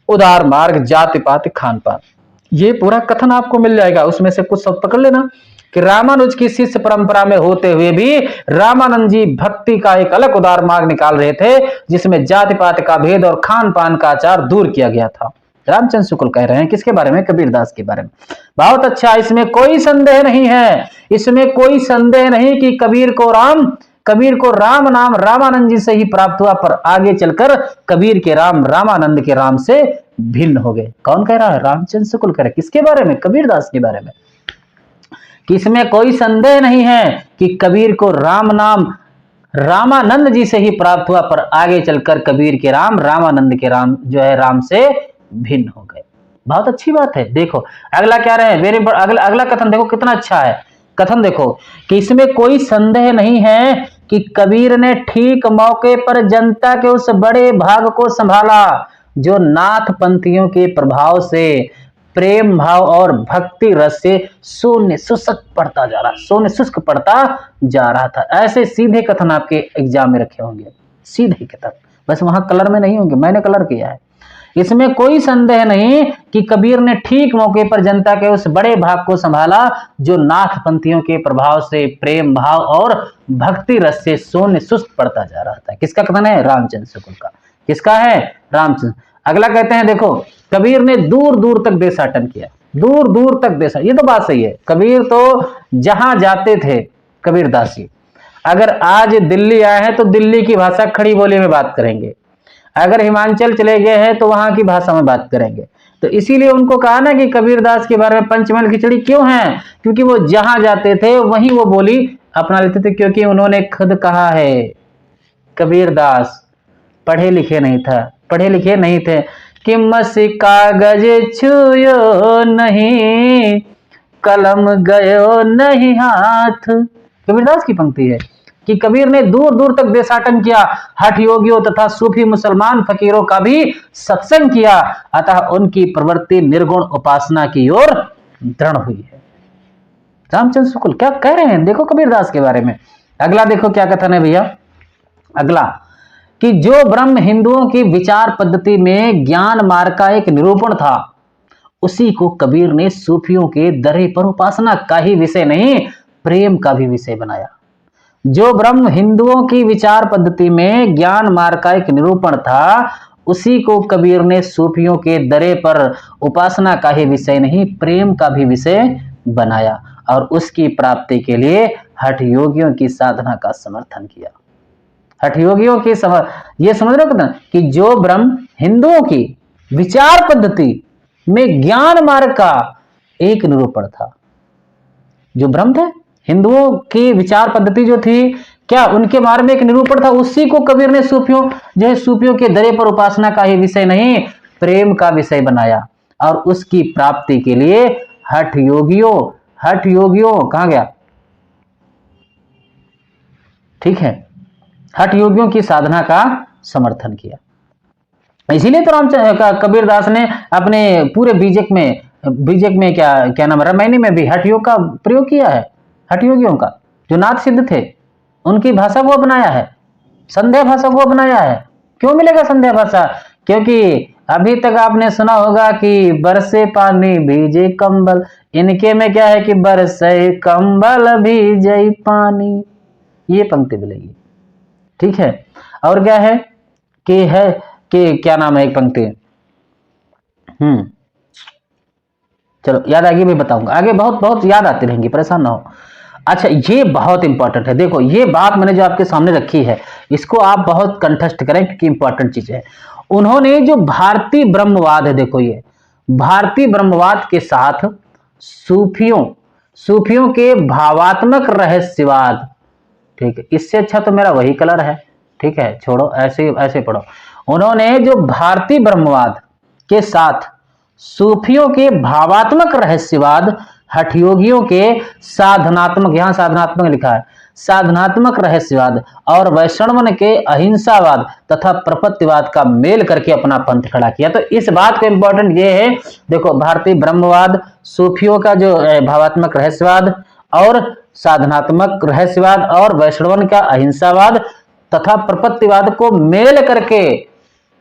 उदार मार्ग, जाति पाति, खान पान, ये पूरा कथन आपको मिल जाएगा। उसमें से कुछ सब पकड़ लेना कि रामानुज की शिष्य परंपरा में होते हुए भी रामानंद जी भक्ति का एक अलग उदार मार्ग निकाल रहे थे, जिसमें जाति पाति का भेद और खान पान का आचार दूर किया गया था। रामचंद्र शुक्ल कह रहे हैं किसके बारे में, कबीरदास के बारे में। बहुत अच्छा, इसमें कोई संदेह नहीं है, इसमें कोई संदेह नहीं कि कबीर को राम नाम रामानंद जी से ही प्राप्त हुआ, पर आगे चलकर कबीर के राम रामानंद के राम से भिन्न हो गए। कौन कह रहा है, रामचंद्र शुक्ल कह रहे हैं। किसके बारे में, कबीरदास के बारे में। कि इसमें कोई संदेह नहीं है कि कबीर को राम नाम रामानंद जी से ही प्राप्त हुआ, पर आगे चलकर कबीर के राम रामानंद के राम जो है राम से भिन्न हो गए। बहुत अच्छी बात है। देखो अगला क्या रहे, वेरी अगला कथन देखो कितना अच्छा है। कथन देखो कि इसमें कोई संदेह नहीं है कि कबीर ने ठीक मौके पर जनता के उस बड़े भाग को संभाला जो नाथ पंथियों के प्रभाव से प्रेम भाव और भक्ति रस से शून्य शुष्क पड़ता जा रहा, शून्य शुष्क पड़ता जा रहा था। ऐसे सीधे कथन आपके एग्जाम में रखे होंगे, सीधे कथन, बस वहां कलर में नहीं होंगे, मैंने कलर किया है। इसमें कोई संदेह नहीं कि कबीर ने ठीक मौके पर जनता के उस बड़े भाग को संभाला जो नाथ पंथियों के प्रभाव से प्रेम भाव और भक्ति रस से शून्य शुष्क पड़ता जा रहा था। किसका कथन है, रामचंद्र शुक्ल का। किसका है, रामचंद्र। अगला कहते हैं देखो, कबीर ने दूर दूर तक देशाटन किया, दूर दूर तक देशा, ये तो बात सही है। कबीर तो जहां जाते थे कबीरदास जी, अगर आज दिल्ली आए हैं तो दिल्ली की भाषा खड़ी बोली में बात करेंगे, अगर हिमाचल चले गए हैं तो वहां की भाषा में बात करेंगे। तो इसीलिए उनको कहा ना कि कबीरदास के बारे में पंचमहल खिचड़ी क्यों है, क्योंकि वो जहां जाते थे वहीं वो बोली अपना लेते थे। क्योंकि उन्होंने खुद कहा है, कबीरदास पढ़े लिखे नहीं थे कि मसी कागज छुयो नहीं, कलम गयो नहीं हाथ। कबीरदास की पंक्ति है कि कबीर ने दूर दूर तक देशाटन किया, हठ योगियों तथा सूफी मुसलमान फकीरों का भी सत्संग किया, अतः उनकी प्रवृत्ति निर्गुण उपासना की ओर दृढ़ हुई है। रामचंद्र शुक्ल क्या कह रहे हैं, देखो कबीरदास के बारे में। अगला देखो क्या कथन है भैया, अगला कि जो ब्रह्म हिंदुओं की विचार पद्धति में ज्ञान मार्ग का एक निरूपण था, उसी को कबीर ने सूफियों के दरे पर उपासना का ही विषय नहीं, प्रेम का भी विषय बनाया। जो ब्रह्म हिंदुओं की विचार पद्धति में ज्ञान मार्ग का एक निरूपण था, उसी को कबीर ने सूफियों के दरे पर उपासना का ही विषय नहीं, प्रेम का भी विषय बनाया, और उसकी प्राप्ति के लिए हठ योगियों की साधना का समर्थन किया। हठ योगियों की ये समझ रहे हो कि जो ब्रह्म हिंदुओं की विचार पद्धति में ज्ञान मार्ग का एक निरूपण था, जो ब्रह्म थे हिंदुओं की विचार पद्धति जो थी, क्या उनके मार्ग में एक निरूपण था, उसी को कबीर ने सूफियों के दरे पर उपासना का ही विषय नहीं, प्रेम का विषय बनाया, और उसकी प्राप्ति के लिए हठ योगियों कहां गया, ठीक है, हठ योगियों की साधना का समर्थन किया। इसीलिए तो कबीरदास ने अपने पूरे बीजक में क्या नाम, रामायणी में भी हठ योग का प्रयोग किया है। हठ योगियों का जो नाथ सिद्ध थे, उनकी भाषा को अपनाया है, संध्या भाषा को अपनाया है। क्यों मिलेगा संध्या भाषा, क्योंकि अभी तक आपने सुना होगा कि बरसे पानी भीजे कंबल, इनके में क्या है कि बरसे कंबल भीजे पानी, ये पंक्ति मिलेगी, ठीक है। और क्या है कि क्या नाम है एक पंक्ति, चलो याद आगे भी बताऊंगा, आगे बहुत बहुत याद आती रहेंगी, परेशान ना हो। अच्छा, ये बहुत इंपॉर्टेंट है, देखो ये बात मैंने जो आपके सामने रखी है इसको आप बहुत कंठस्थ करें क्योंकि इंपॉर्टेंट चीज है। उन्होंने जो भारतीय ब्रह्मवाद है, देखो ये भारतीय ब्रह्मवाद के साथ सूफियों सूफियों के भावात्मक रहस्यवाद, ठीक है, इससे अच्छा तो मेरा वही कलर है, ठीक है, छोड़ो ऐसे ऐसे पढ़ो। उन्होंने जो भारतीय ब्रह्मवाद के साथ सूफियों के भावात्मक रहस्यवाद, हठयोगियों के साधनात्मक, यहां साधनात्मक लिखा है, साधनात्मक रहस्यवाद और वैष्णवन के अहिंसावाद तथा प्रपत्तिवाद का मेल करके अपना पंथ खड़ा किया। तो इस बात को इंपॉर्टेंट ये है, देखो भारतीय ब्रह्मवाद, सूफियों का जो भावात्मक रहस्यवाद और साधनात्मक रहस्यवाद और वैष्णवन का अहिंसावाद तथा प्रपत्तिवाद को मेल करके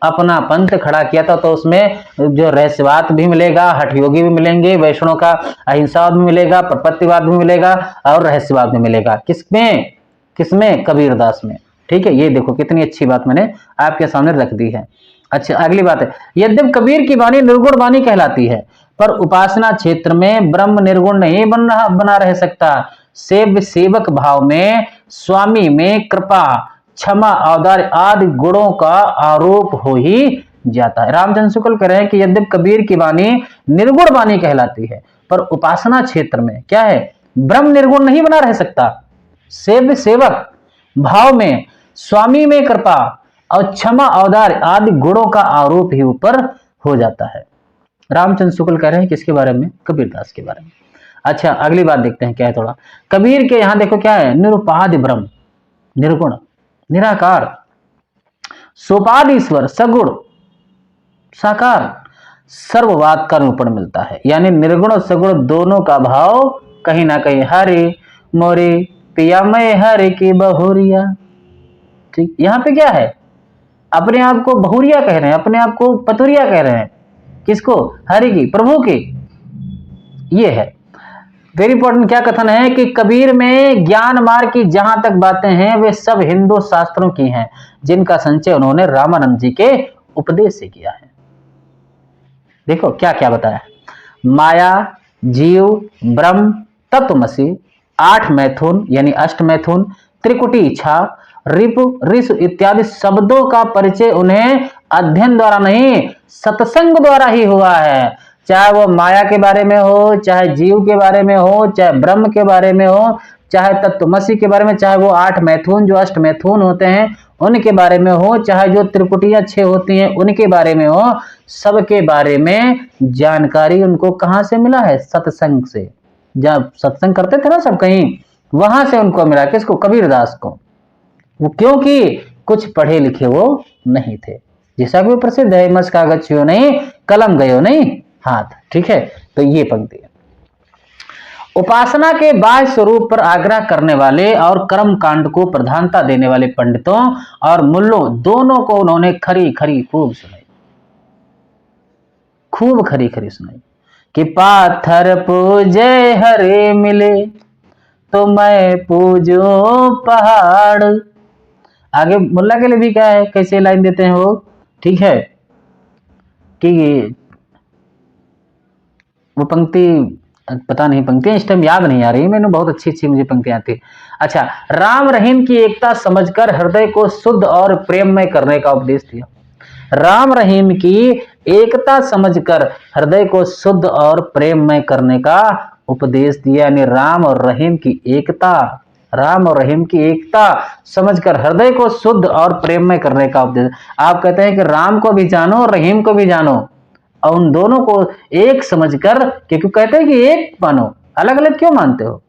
अपना पंथ खड़ा किया था। तो उसमें जो रहस्यवाद भी मिलेगा, हठयोगी भी मिलेंगे, वैष्णव का अहिंसावाद भी मिलेगा, प्रपत्तिवाद भी मिलेगा और रहस्यवाद भी मिलेगा। किसमें किसमें कबीरदास में, ठीक है। ये देखो कितनी अच्छी बात मैंने आपके सामने रख दी है। अच्छा, अगली बात है, यद्यप कबीर की वाणी निर्गुण वाणी कहलाती है पर उपासना क्षेत्र में ब्रह्म निर्गुण नहीं बना रह सकता। सेवक भाव में, स्वामी में कृपा, क्षमा, औदार्य आदि गुणों का आरोप हो ही जाता है। रामचंद्र शुक्ल कह रहे हैं कि यद्यप कबीर की वाणी निर्गुण वाणी कहलाती है पर उपासना क्षेत्र में क्या है, ब्रह्म निर्गुण नहीं बना रह सकता। सेवक भाव में, स्वामी में कृपा और क्षमा, औदार्य आदि गुणों का आरोप ही ऊपर हो जाता है। रामचंद्र शुक्ल कह रहे हैं किसके बारे में, कबीरदास के बारे में। अच्छा, अगली बात देखते हैं क्या है थोड़ा। कबीर के यहां देखो क्या है, निरुपाधि ब्रह्म, निर्गुण, निराकार, सोपाद ईश्वर, सगुण, साकार, सर्ववाद का निरूपण मिलता है। यानी निर्गुण और सगुण दोनों का भाव कहीं ना कहीं, हरि मोरी पिया मैं हरि की बहुरिया, ठीक, यहां पे क्या है, अपने आप को बहुरिया कह रहे हैं, अपने आप को पतुरिया कह रहे हैं, किसको, हरि की, प्रभु की। ये है वेरी इंपॉर्टेंट। क्या कथन है कि कबीर में ज्ञान मार्ग की जहां तक बातें हैं वे सब हिंदू शास्त्रों की हैं जिनका संचय उन्होंने रामानंद जी के उपदेश से किया है। देखो क्या क्या बताया, माया, जीव, ब्रह्म, तत्वमसी, 8 मैथुन यानी अष्ट मैथुन, त्रिकुटी इच्छा, रिपु, ऋषु इत्यादि शब्दों का परिचय उन्हें अध्ययन द्वारा नहीं सत्संग द्वारा ही हुआ है। चाहे वो माया के बारे में हो, चाहे जीव के बारे में हो, चाहे ब्रह्म के बारे में हो, चाहे तत्वमसी के बारे में, चाहे वो 8 मैथुन जो अष्ट मैथुन होते हैं उनके बारे में हो, चाहे जो त्रिकुटियां 6 होती हैं उनके बारे में हो, सबके बारे में जानकारी उनको कहां से मिला है, सत्संग से। जब सत्संग करते थे ना सब कहीं, वहां से उनको मिला, किसको, कबीरदास को। वो क्योंकि कुछ पढ़े लिखे वो नहीं थे, जैसा कि वो प्रसिद्ध है, मस कागज छुओ नहीं, कलम गयो नहीं हाथ, ठीक है। तो ये पंक्ति है। उपासना के बाह्य स्वरूप पर आग्रह करने वाले और कर्म कांड को प्रधानता देने वाले पंडितों और मुल्लों दोनों को उन्होंने खरी खरी खूब सुनाई, खूब खरी खरी सुनाई कि पाथर पूजे हरे मिले तो मैं पूजो पहाड़। आगे मुल्ला के लिए भी क्या है, कैसे लाइन देते हैं वो, ठीक है, कि वो पंक्ति पता नहीं, पंक्तियां इस टाइम याद नहीं आ रही मैंने, बहुत अच्छी अच्छी मुझे पंक्तियां आती। अच्छा, राम रहीम की एकता समझकर हृदय को शुद्ध और प्रेममय करने का उपदेश दिया। राम रहीम की एकता समझकर हृदय को शुद्ध और प्रेममय करने का उपदेश दिया। यानी राम और रहीम की एकता, राम और रहीम की एकता समझकर हृदय को शुद्ध और प्रेममय करने का उपदेश। आप कहते हैं कि राम को भी जानो और रहीम को भी जानो और उन दोनों को एक समझकर, क्योंकि कहते हैं कि एक मानो, अलग अलग क्यों मानते हो,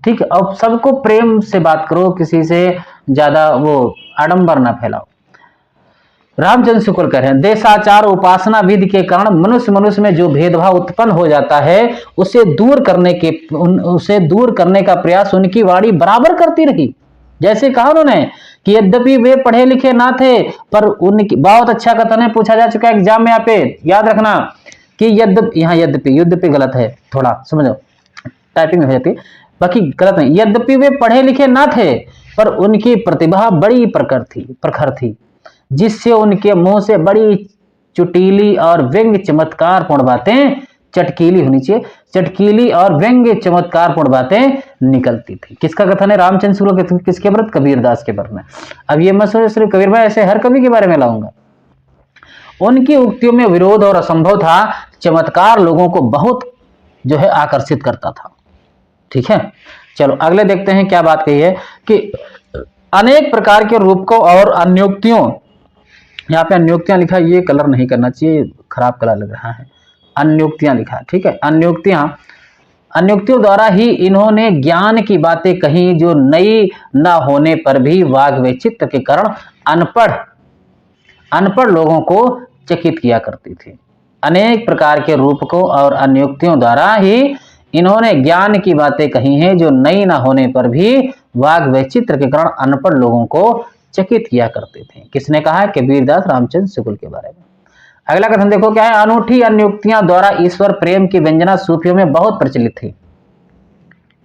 ठीक है। अब सबको प्रेम से बात करो, किसी से ज्यादा वो आडंबर ना फैलाओ। रामचंद्र शुक्ल कह रहे हैं, देशाचार उपासना विधि के कारण मनुष्य में जो भेदभाव उत्पन्न हो जाता है उसे दूर करने का प्रयास उनकी वाणी बराबर करती रही। जैसे कहा उन्होंने कि यद्यपि वे पढ़े लिखे ना थे पर उनकी, बहुत अच्छा कथन है, पूछा जा चुका है एग्जाम में, यहाँ पे याद रखना कि यद्यपि गलत है, थोड़ा समझो, टाइपिंग में हो जाती है, बाकी गलत नहीं। यद्यपि वे पढ़े लिखे ना थे पर उनकी प्रतिभा बड़ी प्रखर थी जिससे उनके मुंह से बड़ी चुटीली और व्यंग्य चमत्कार पूर्ण बातें चटकीली होनी चाहिए, चटकीली और व्यंग्य चमत्कारपूर्ण बातें निकलती थी। किसका कथन है? रामचंद्र शुक्ल किसके व्रत? कबीरदास के व्रत में। अब ये मत सोचो सिर्फ कबीर भाई ऐसे हर कवि के बारे में लाऊंगा। उनकी उक्तियों में विरोध और असंभव था, चमत्कार लोगों को बहुत जो है आकर्षित करता था। ठीक है, चलो अगले देखते हैं क्या बात कही है कि अनेक प्रकार के रूपकों और अन्योक्तियों, यहाँ पे अन्योक्तियां लिखा, ये कलर नहीं करना चाहिए, खराब कलर लग रहा है, अन्योक्तियां लिखा। ठीक है, अन्योक्तियों द्वारा ही इन्होंने ज्ञान की बातें कही जो नई न होने पर भी वाग वैचित्र के कारण अनपढ़ लोगों को चकित किया करती थी। अनेक प्रकार के रूपकों और अन्योक्तियों द्वारा ही इन्होंने ज्ञान की बातें कही हैं जो नई न होने पर भी वाग वैचित्र के कारण अनपढ़ लोगों को चकित किया करते थे। किसने कहा है? कबीरदास रामचंद्र शुक्ल के बारे में। अगला कथन देखो क्या है? अनूठी अन्योक्तियां द्वारा ईश्वर प्रेम की व्यंजना सूफियों में बहुत प्रचलित थी।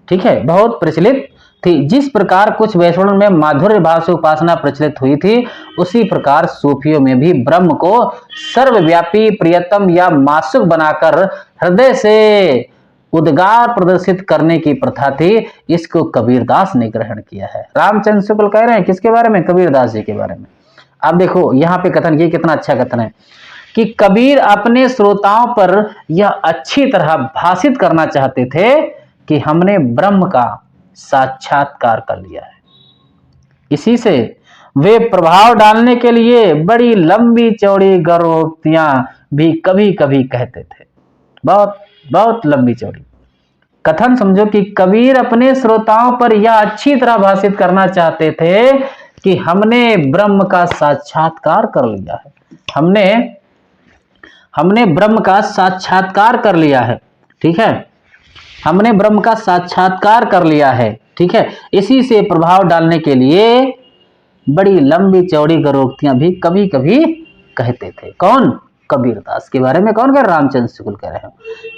ठीक है, बहुत प्रचलित थी। जिस प्रकार कुछ वैष्णव में माधुर्य भाव से उपासना प्रचलित हुई थी, उसी प्रकार सूफियों में भी ब्रह्म को सर्वव्यापी, प्रियतम या मासुक बनाकर हृदय से उद्गार प्रदर्शित करने की प्रथा थी। इसको कबीरदास ने ग्रहण किया है। रामचंद्र शुक्ल कह रहे हैं किसके बारे में? कबीरदास जी के बारे में। अब देखो यहाँ पे कथन, ये कितना अच्छा कथन है कि कबीर अपने श्रोताओं पर यह अच्छी तरह भाषित करना चाहते थे कि हमने ब्रह्म का साक्षात्कार कर लिया है। इसी से वे प्रभाव डालने के लिए बड़ी लंबी चौड़ी गौरोक्तियां भी कभी कभी कहते थे। बहुत बहुत लंबी चौड़ी कथन समझो कि कबीर अपने श्रोताओं पर यह अच्छी तरह भाषित करना चाहते थे कि हमने ब्रह्म का साक्षात्कार कर लिया है। हमने ब्रह्म का साक्षात्कार कर लिया है। ठीक है, हमने ब्रह्म का साक्षात्कार कर लिया है। ठीक है, इसी से प्रभाव डालने के लिए बड़ी लंबी चौड़ी गौरोक्तियां भी कभी कभी कहते थे। कौन? कबीरदास के बारे में। कौन कह रहे? रामचंद्र शुक्ल कह रहे हैं।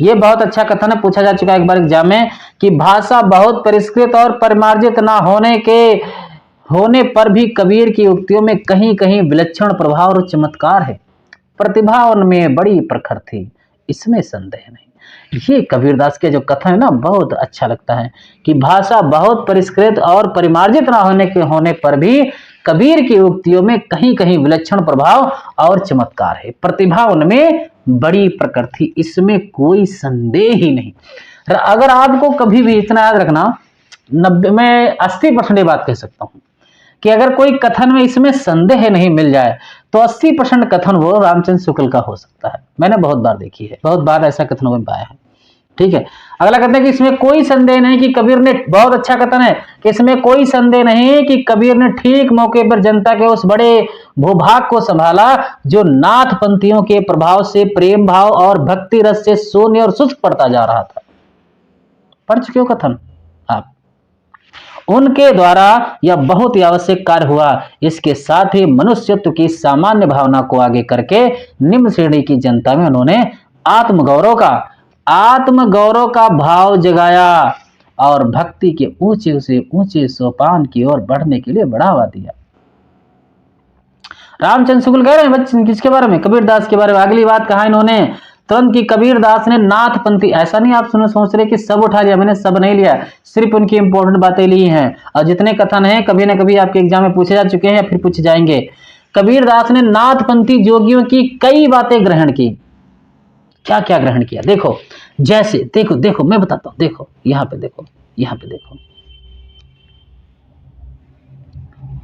यह बहुत अच्छा कथन है, पूछा जा चुका है एक बार एग्जाम में कि भाषा बहुत परिष्कृत और परिमार्जित ना होने पर भी कबीर की उक्तियों में कहीं कहीं विलक्षण प्रभाव और चमत्कार है। प्रतिभा उनमें बड़ी प्रखर थी, इसमें संदेह नहीं। ये कबीरदास के जो कथन है ना, बहुत अच्छा लगता है कि भाषा बहुत परिष्कृत और परिमार्जित ना होने पर भी कबीर की उक्तियों में कहीं कहीं विलक्षण प्रभाव और चमत्कार है। प्रतिभा उनमें बड़ी प्रखर थी, इसमें कोई संदेह ही नहीं। अगर आपको कभी भी इतना याद रखना, 90 में 80% ये बात कह सकता हूं कि अगर कोई कथन में इसमें संदेह नहीं मिल जाए तो 80% कथन वो रामचंद्र शुक्ल का हो सकता है। मैंने बहुत बार देखी है, बहुत बार ऐसा कथन में पाया है। ठीक है, अगला कहते हैं कि इसमें कोई संदेह नहीं कि कबीर ने, बहुत अच्छा कथन है कि इसमें कोई संदेह नहीं कि कबीर ने ठीक मौके पर जनता के उस बड़े भूभाग को संभाला जो नाथ पंथियों के प्रभाव से प्रेम भाव और भक्ति रस से शून्य और शुष्क पड़ता जा रहा था। पढ़ चुके हो कथन आप? उनके द्वारा यह बहुत ही आवश्यक कार्य हुआ। इसके साथ ही मनुष्यत्व की सामान्य भावना को आगे करके निम्न श्रेणी की जनता में उन्होंने आत्मगौरव का भाव जगाया और भक्ति के ऊंचे से ऊंचे सोपान की ओर बढ़ने के लिए बढ़ावा दिया। रामचंद्र शुक्ल कह रहे हैं बच्चे किसके बारे में? कबीरदास के बारे में। अगली बात कहा इन्होंने तुरंत की कबीरदास ने नाथपंथी, ऐसा नहीं आप सोच रहे कि सब उठा लिया, मैंने सब नहीं लिया, सिर्फ उनकी इंपॉर्टेंट बातें ली हैं। और जितने कथन हैं कभी ना कभी आपके एग्जाम में पूछे जा चुके हैं या फिर पूछे जाएंगे। कबीरदास ने नाथपंथी जोगियों की कई बातें ग्रहण की। क्या क्या ग्रहण किया? देखो, जैसे देखो मैं बताता हूं। देखो यहां पे देखो,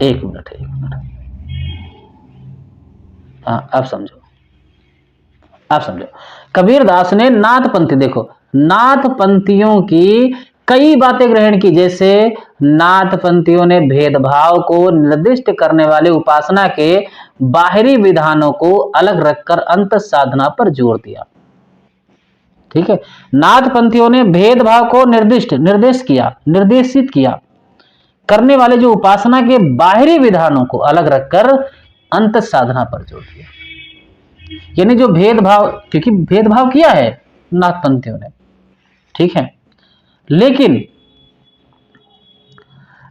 एक मिनट। हाँ, आप समझो। कबीरदास ने नाथपंथी, देखो नाथपंथियों की कई बातें ग्रहण की। जैसे नाथपंथियों ने भेदभाव को निर्दिष्ट करने वाले उपासना के बाहरी विधानों को अलग रखकर अंत साधना पर जोर दिया। ठीक है, नाथपंथियों ने भेदभाव को निर्देशित किया करने वाले जो उपासना के बाहरी विधानों को अलग रखकर अंत साधना पर जोर दिया। यानी जो भेदभाव, क्योंकि भेदभाव किया है नाथपंथियों ने, ठीक है,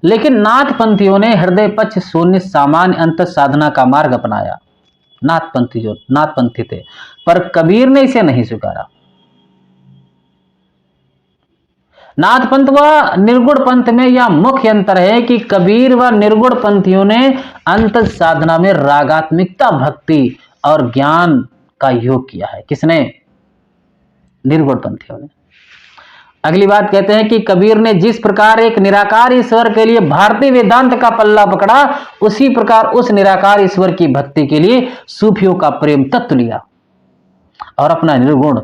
लेकिन नाथपंथियों ने हृदय पक्ष शून्य सामान्य अंत साधना का मार्ग अपनाया। नाथपंथी थे, पर कबीर ने इसे नहीं स्वीकारा। नाथ पंथ व निर्गुण पंथ में यह मुख्य अंतर है कि कबीर व निर्गुण पंथियों ने अंत साधना में रागात्मिकता, भक्ति और ज्ञान का योग किया है। किसने? निर्गुण पंथियों ने। अगली बात कहते हैं कि कबीर ने जिस प्रकार एक निराकार ईश्वर के लिए भारतीय वेदांत का पल्ला पकड़ा, उसी प्रकार उस निराकार ईश्वर की भक्ति के लिए सूफियों का प्रेम तत्व लिया और अपना निर्गुण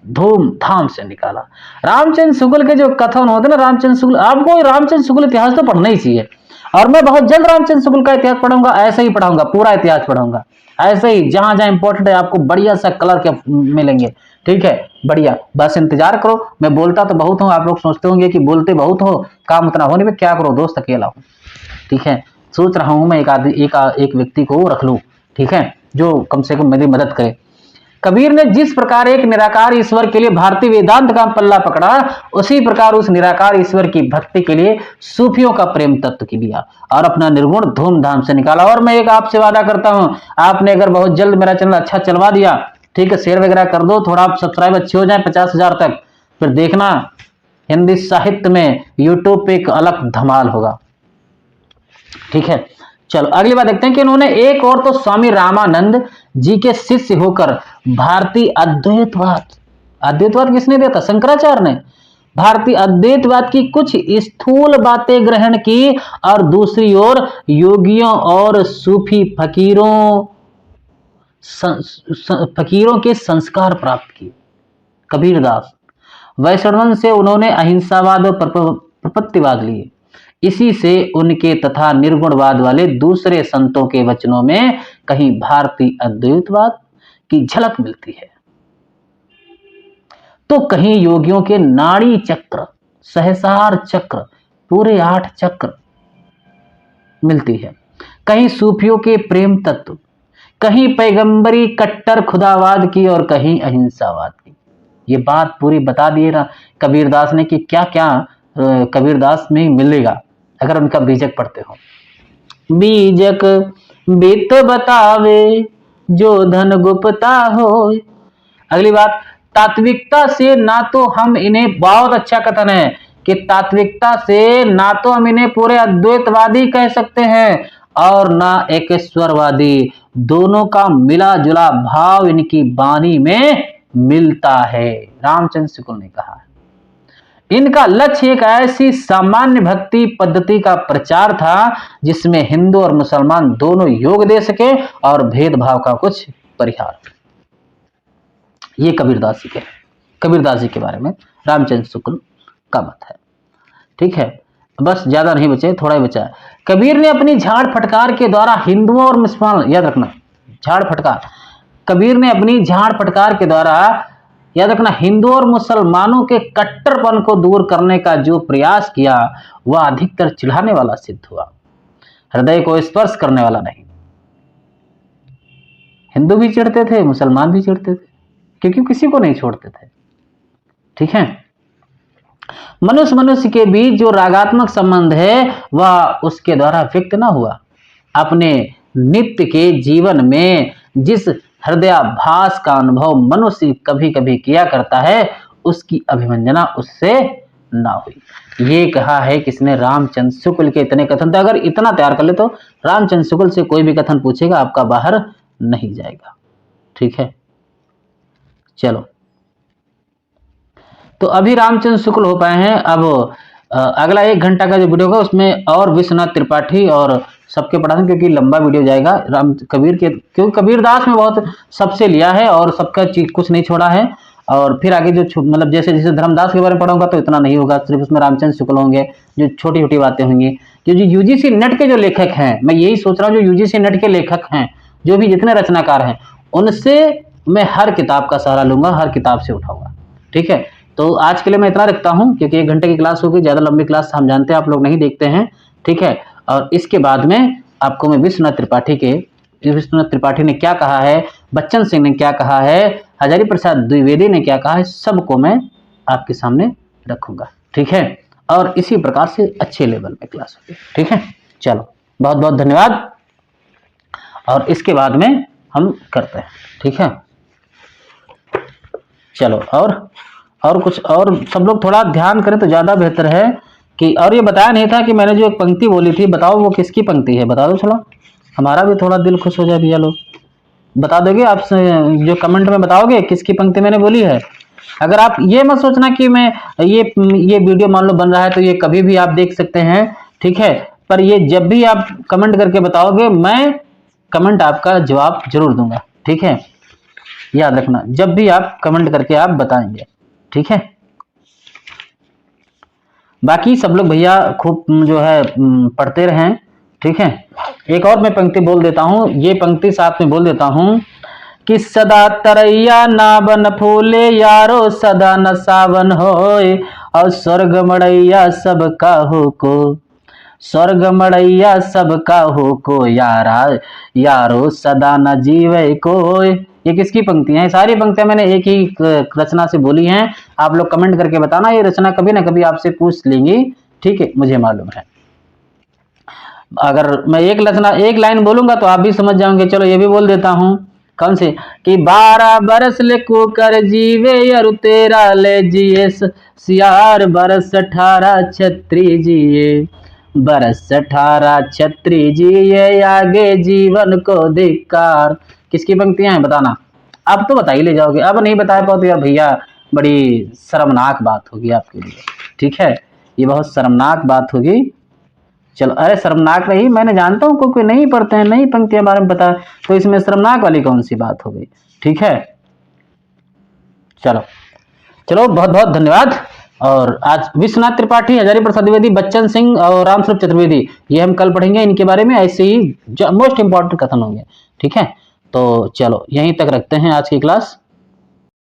धूमधाम से निकाला। रामचंद्र शुक्ल के जो कथन होते ना, रामचंद्र शुक्ल, आपको रामचंद्र शुक्ल इतिहास तो पढ़ना ही चाहिए, और मैं बहुत जल्द रामचंद्र शुक्ल का इतिहास पढ़ूंगा, ऐसे ही पढ़ाऊंगा, पूरा इतिहास पढ़ाऊंगा, ऐसे ही जहां जहां इंपॉर्टेंट है आपको बढ़िया सा कलर के मिलेंगे। ठीक है, बढ़िया, बस इंतजार करो। मैं बोलता तो बहुत हूँ, आप लोग सोचते होंगे कि बोलते बहुत हो, काम उतना होने में, क्या करो दोस्त, अकेला हूँ। ठीक है, सोच रहा हूं मैं एक व्यक्ति को रख लूं, ठीक है, जो कम से कम मेरी मदद करे। कबीर ने जिस प्रकार एक निराकार ईश्वर के लिए भारतीय वेदांत का पल्ला पकड़ा, उसी प्रकार उस निराकार ईश्वर की भक्ति के लिए सूफियों का प्रेम तत्व की लिया और अपना निर्गुण धूमधाम से निकाला। और मैं एक आपसे वादा करता हूं, आपने अगर बहुत जल्द मेरा चैनल अच्छा चलवा दिया, ठीक है, शेयर वगैरह कर दो, थोड़ा सब्सक्राइब अच्छे हो जाए 50,000 तक, फिर देखना हिंदी साहित्य में यूट्यूब पे एक अलग धमाल होगा। ठीक है, चलो अगली बात देखते हैं कि इन्होंने एक और तो स्वामी रामानंद जी के शिष्य होकर भारतीय अद्वैतवाद किसने दिया था? शंकराचार्य ने। भारतीय अद्वैतवाद की कुछ स्थूल बातें ग्रहण की और दूसरी ओर योगियों और सूफी फकीरों के संस्कार प्राप्त किए। कबीरदास वैष्णव से उन्होंने अहिंसावाद और प्रपत्तिवाद लिए। इसी से उनके तथा निर्गुणवाद वाले दूसरे संतों के वचनों में कहीं भारतीय अद्वैतवाद की झलक मिलती है, तो कहीं योगियों के नाड़ी चक्र, सहस्रार चक्र, पूरे 8 चक्र मिलती है, कहीं सूफियों के प्रेम तत्व, कहीं पैगंबरी कट्टर खुदावाद की और कहीं अहिंसावाद की। ये बात पूरी बता दिए ना कबीरदास ने कि क्या क्या कबीरदास में मिलेगा अगर उनका बीजक पढ़ते हो। बीजक बीत बतावे जो धन गुप्ता हो। अगली बात, तात्विकता से ना तो हम इन्हें, बहुत अच्छा कथन है कि तात्विकता से ना तो हम इन्हें पूरे अद्वैतवादी कह सकते हैं और ना एकेश्वरवादी, दोनों का मिला जुला भाव इनकी वाणी में मिलता है। रामचंद्र शुक्ल ने कहा है इनका लक्ष्य एक ऐसी सामान्य भक्ति पद्धति का प्रचार था जिसमें हिंदू और मुसलमान दोनों योग दे सके और भेदभाव का कुछ परिहार। ये कबीरदास जी के बारे में रामचंद्र शुक्ल का मत है। ठीक है, बस ज्यादा नहीं बचे, थोड़ा ही बचा है। कबीर ने अपनी झाड़ फटकार के द्वारा हिंदुओं और मुसलमान, याद रखना, झाड़ फटकार, कबीर ने अपनी झाड़ फटकार के द्वारा, याद रखना, हिंदू और मुसलमानों के कट्टरपन को दूर करने का जो प्रयास किया वह अधिकतर चिढ़ाने वाला सिद्ध हुआ, हृदय को स्पर्श करने वाला नहीं। हिंदू भी चिढ़ते थे, मुसलमान भी चिढ़ते थे, क्योंकि किसी को नहीं छोड़ते थे। ठीक है, मनुष्य के बीच जो रागात्मक संबंध है वह उसके द्वारा व्यक्त ना हुआ। अपने नित्य के जीवन में जिस हृदयाभास का अनुभव मनुष्य कभी कभी किया करता है उसकी अभिमंजना उससे ना हुई। ये कहा है किसने? रामचंद्र शुक्ल के इतने कथन थे। अगर इतना तैयार कर ले तो रामचंद्र शुक्ल से कोई भी कथन पूछेगा आपका बाहर नहीं जाएगा। ठीक है, चलो, तो अभी रामचंद्र शुक्ल हो पाए हैं। अब अगला 1 घंटा का जो वीडियो होगा उसमें और विश्वनाथ त्रिपाठी और सबके पढ़ा दें, क्योंकि लंबा वीडियो जाएगा। राम कबीर के, क्योंकि कबीरदास में बहुत सबसे लिया है और सबका चीज कुछ नहीं छोड़ा है। और फिर आगे जो मतलब जैसे जैसे धर्मदास के बारे में पढ़ाऊंगा तो इतना नहीं होगा, सिर्फ उसमें रामचंद्र शुक्ल होंगे, जो छोटी छोटी बातें होंगी। जो यूजीसी नेट के जो लेखक हैं, मैं यही सोच रहा हूँ, जो यूजीसी नेट के लेखक हैं, जो भी जितने रचनाकार हैं, उनसे मैं हर किताब का सहारा लूंगा, हर किताब से उठाऊंगा। ठीक है, तो आज के लिए मैं इतना रखता हूं, क्योंकि 1 घंटे की क्लास होगी, ज्यादा लंबी क्लास हम जानते हैं आप लोग नहीं देखते हैं। ठीक है, और इसके बाद में आपको मैं विश्वनाथ त्रिपाठी ने क्या कहा है, बच्चन सिंह ने क्या कहा है, हजारी प्रसाद द्विवेदी ने क्या कहा है, सबको मैं आपके सामने रखूंगा। ठीक है, और इसी प्रकार से अच्छे लेवल में क्लास होगी। ठीक है, चलो, बहुत बहुत धन्यवाद, और इसके बाद में हम करते हैं। ठीक है, चलो, और और कुछ और सब लोग थोड़ा ध्यान करें तो ज़्यादा बेहतर है कि, और ये बताया नहीं था कि मैंने जो एक पंक्ति बोली थी, बताओ वो किसकी पंक्ति है, बता दो चलो, हमारा भी थोड़ा दिल खुश हो जाए भैया लोग। बता दोगे आप जो कमेंट में बताओगे किसकी पंक्ति मैंने बोली है। अगर आप ये मत सोचना कि मैं ये वीडियो मान लो बन रहा है तो ये कभी भी आप देख सकते हैं, ठीक है, पर ये जब भी आप कमेंट करके बताओगे मैं कमेंट आपका जवाब जरूर दूंगा, ठीक है, याद रखना जब भी आप कमेंट करके आप बताएंगे, ठीक है। बाकी सब लोग भैया खूब जो है पढ़ते रहें, ठीक है। एक और मैं पंक्ति बोल देता हूँ, ये पंक्ति साथ में बोल देता हूँ कि सदा तरैया ना बन फूले यारो, सदा न सावन होए, और स्वर्ग मड़ैया सबका हो को, स्वर्ग मड़ैया सबका हो को यारा, यारो सदा न जीवे कोय। ये किसकी पंक्तियां हैं? सारी पंक्तियां मैंने एक ही रचना से बोली हैं। आप लोग कमेंट करके बताना, ये रचना कभी ना कभी आपसे पूछ लेंगी, ठीक है, मुझे मालूम है। अगर मैं एक लाइन बोलूंगा तो आप भी समझ जाओगे। चलो ये भी बोल देता हूं, कौन से, कि 12 बरस ले कुकर जीवे अरु 13 ले जिए सियार, बरस 18 छत्री जिए, बरस 18 छत्री जिए, आगे जीवन को धिक्कार। किसकी पंक्तियां हैं बताना। अब तो बता ही ले जाओगे, अब नहीं बता पाओ तो यार भैया बड़ी शर्मनाक बात होगी आपके लिए, ठीक है, ये बहुत शर्मनाक बात होगी। चलो, अरे शर्मनाक नहीं, मैंने जानता हूँ कोई नहीं पढ़ते हैं, नहीं पंक्तियां बारे में पता, तो इसमें शर्मनाक वाली कौन सी बात हो गई, ठीक है। चलो चलो, बहुत बहुत धन्यवाद। और आज विश्वनाथ त्रिपाठी, हजारी प्रसाद द्विवेदी, बच्चन सिंह और रामस्वरूप चतुर्वेदी, ये हम कल पढ़ेंगे, इनके बारे में ऐसे ही मोस्ट इंपॉर्टेंट कथन होंगे, ठीक है। तो चलो यहीं तक रखते हैं आज की क्लास।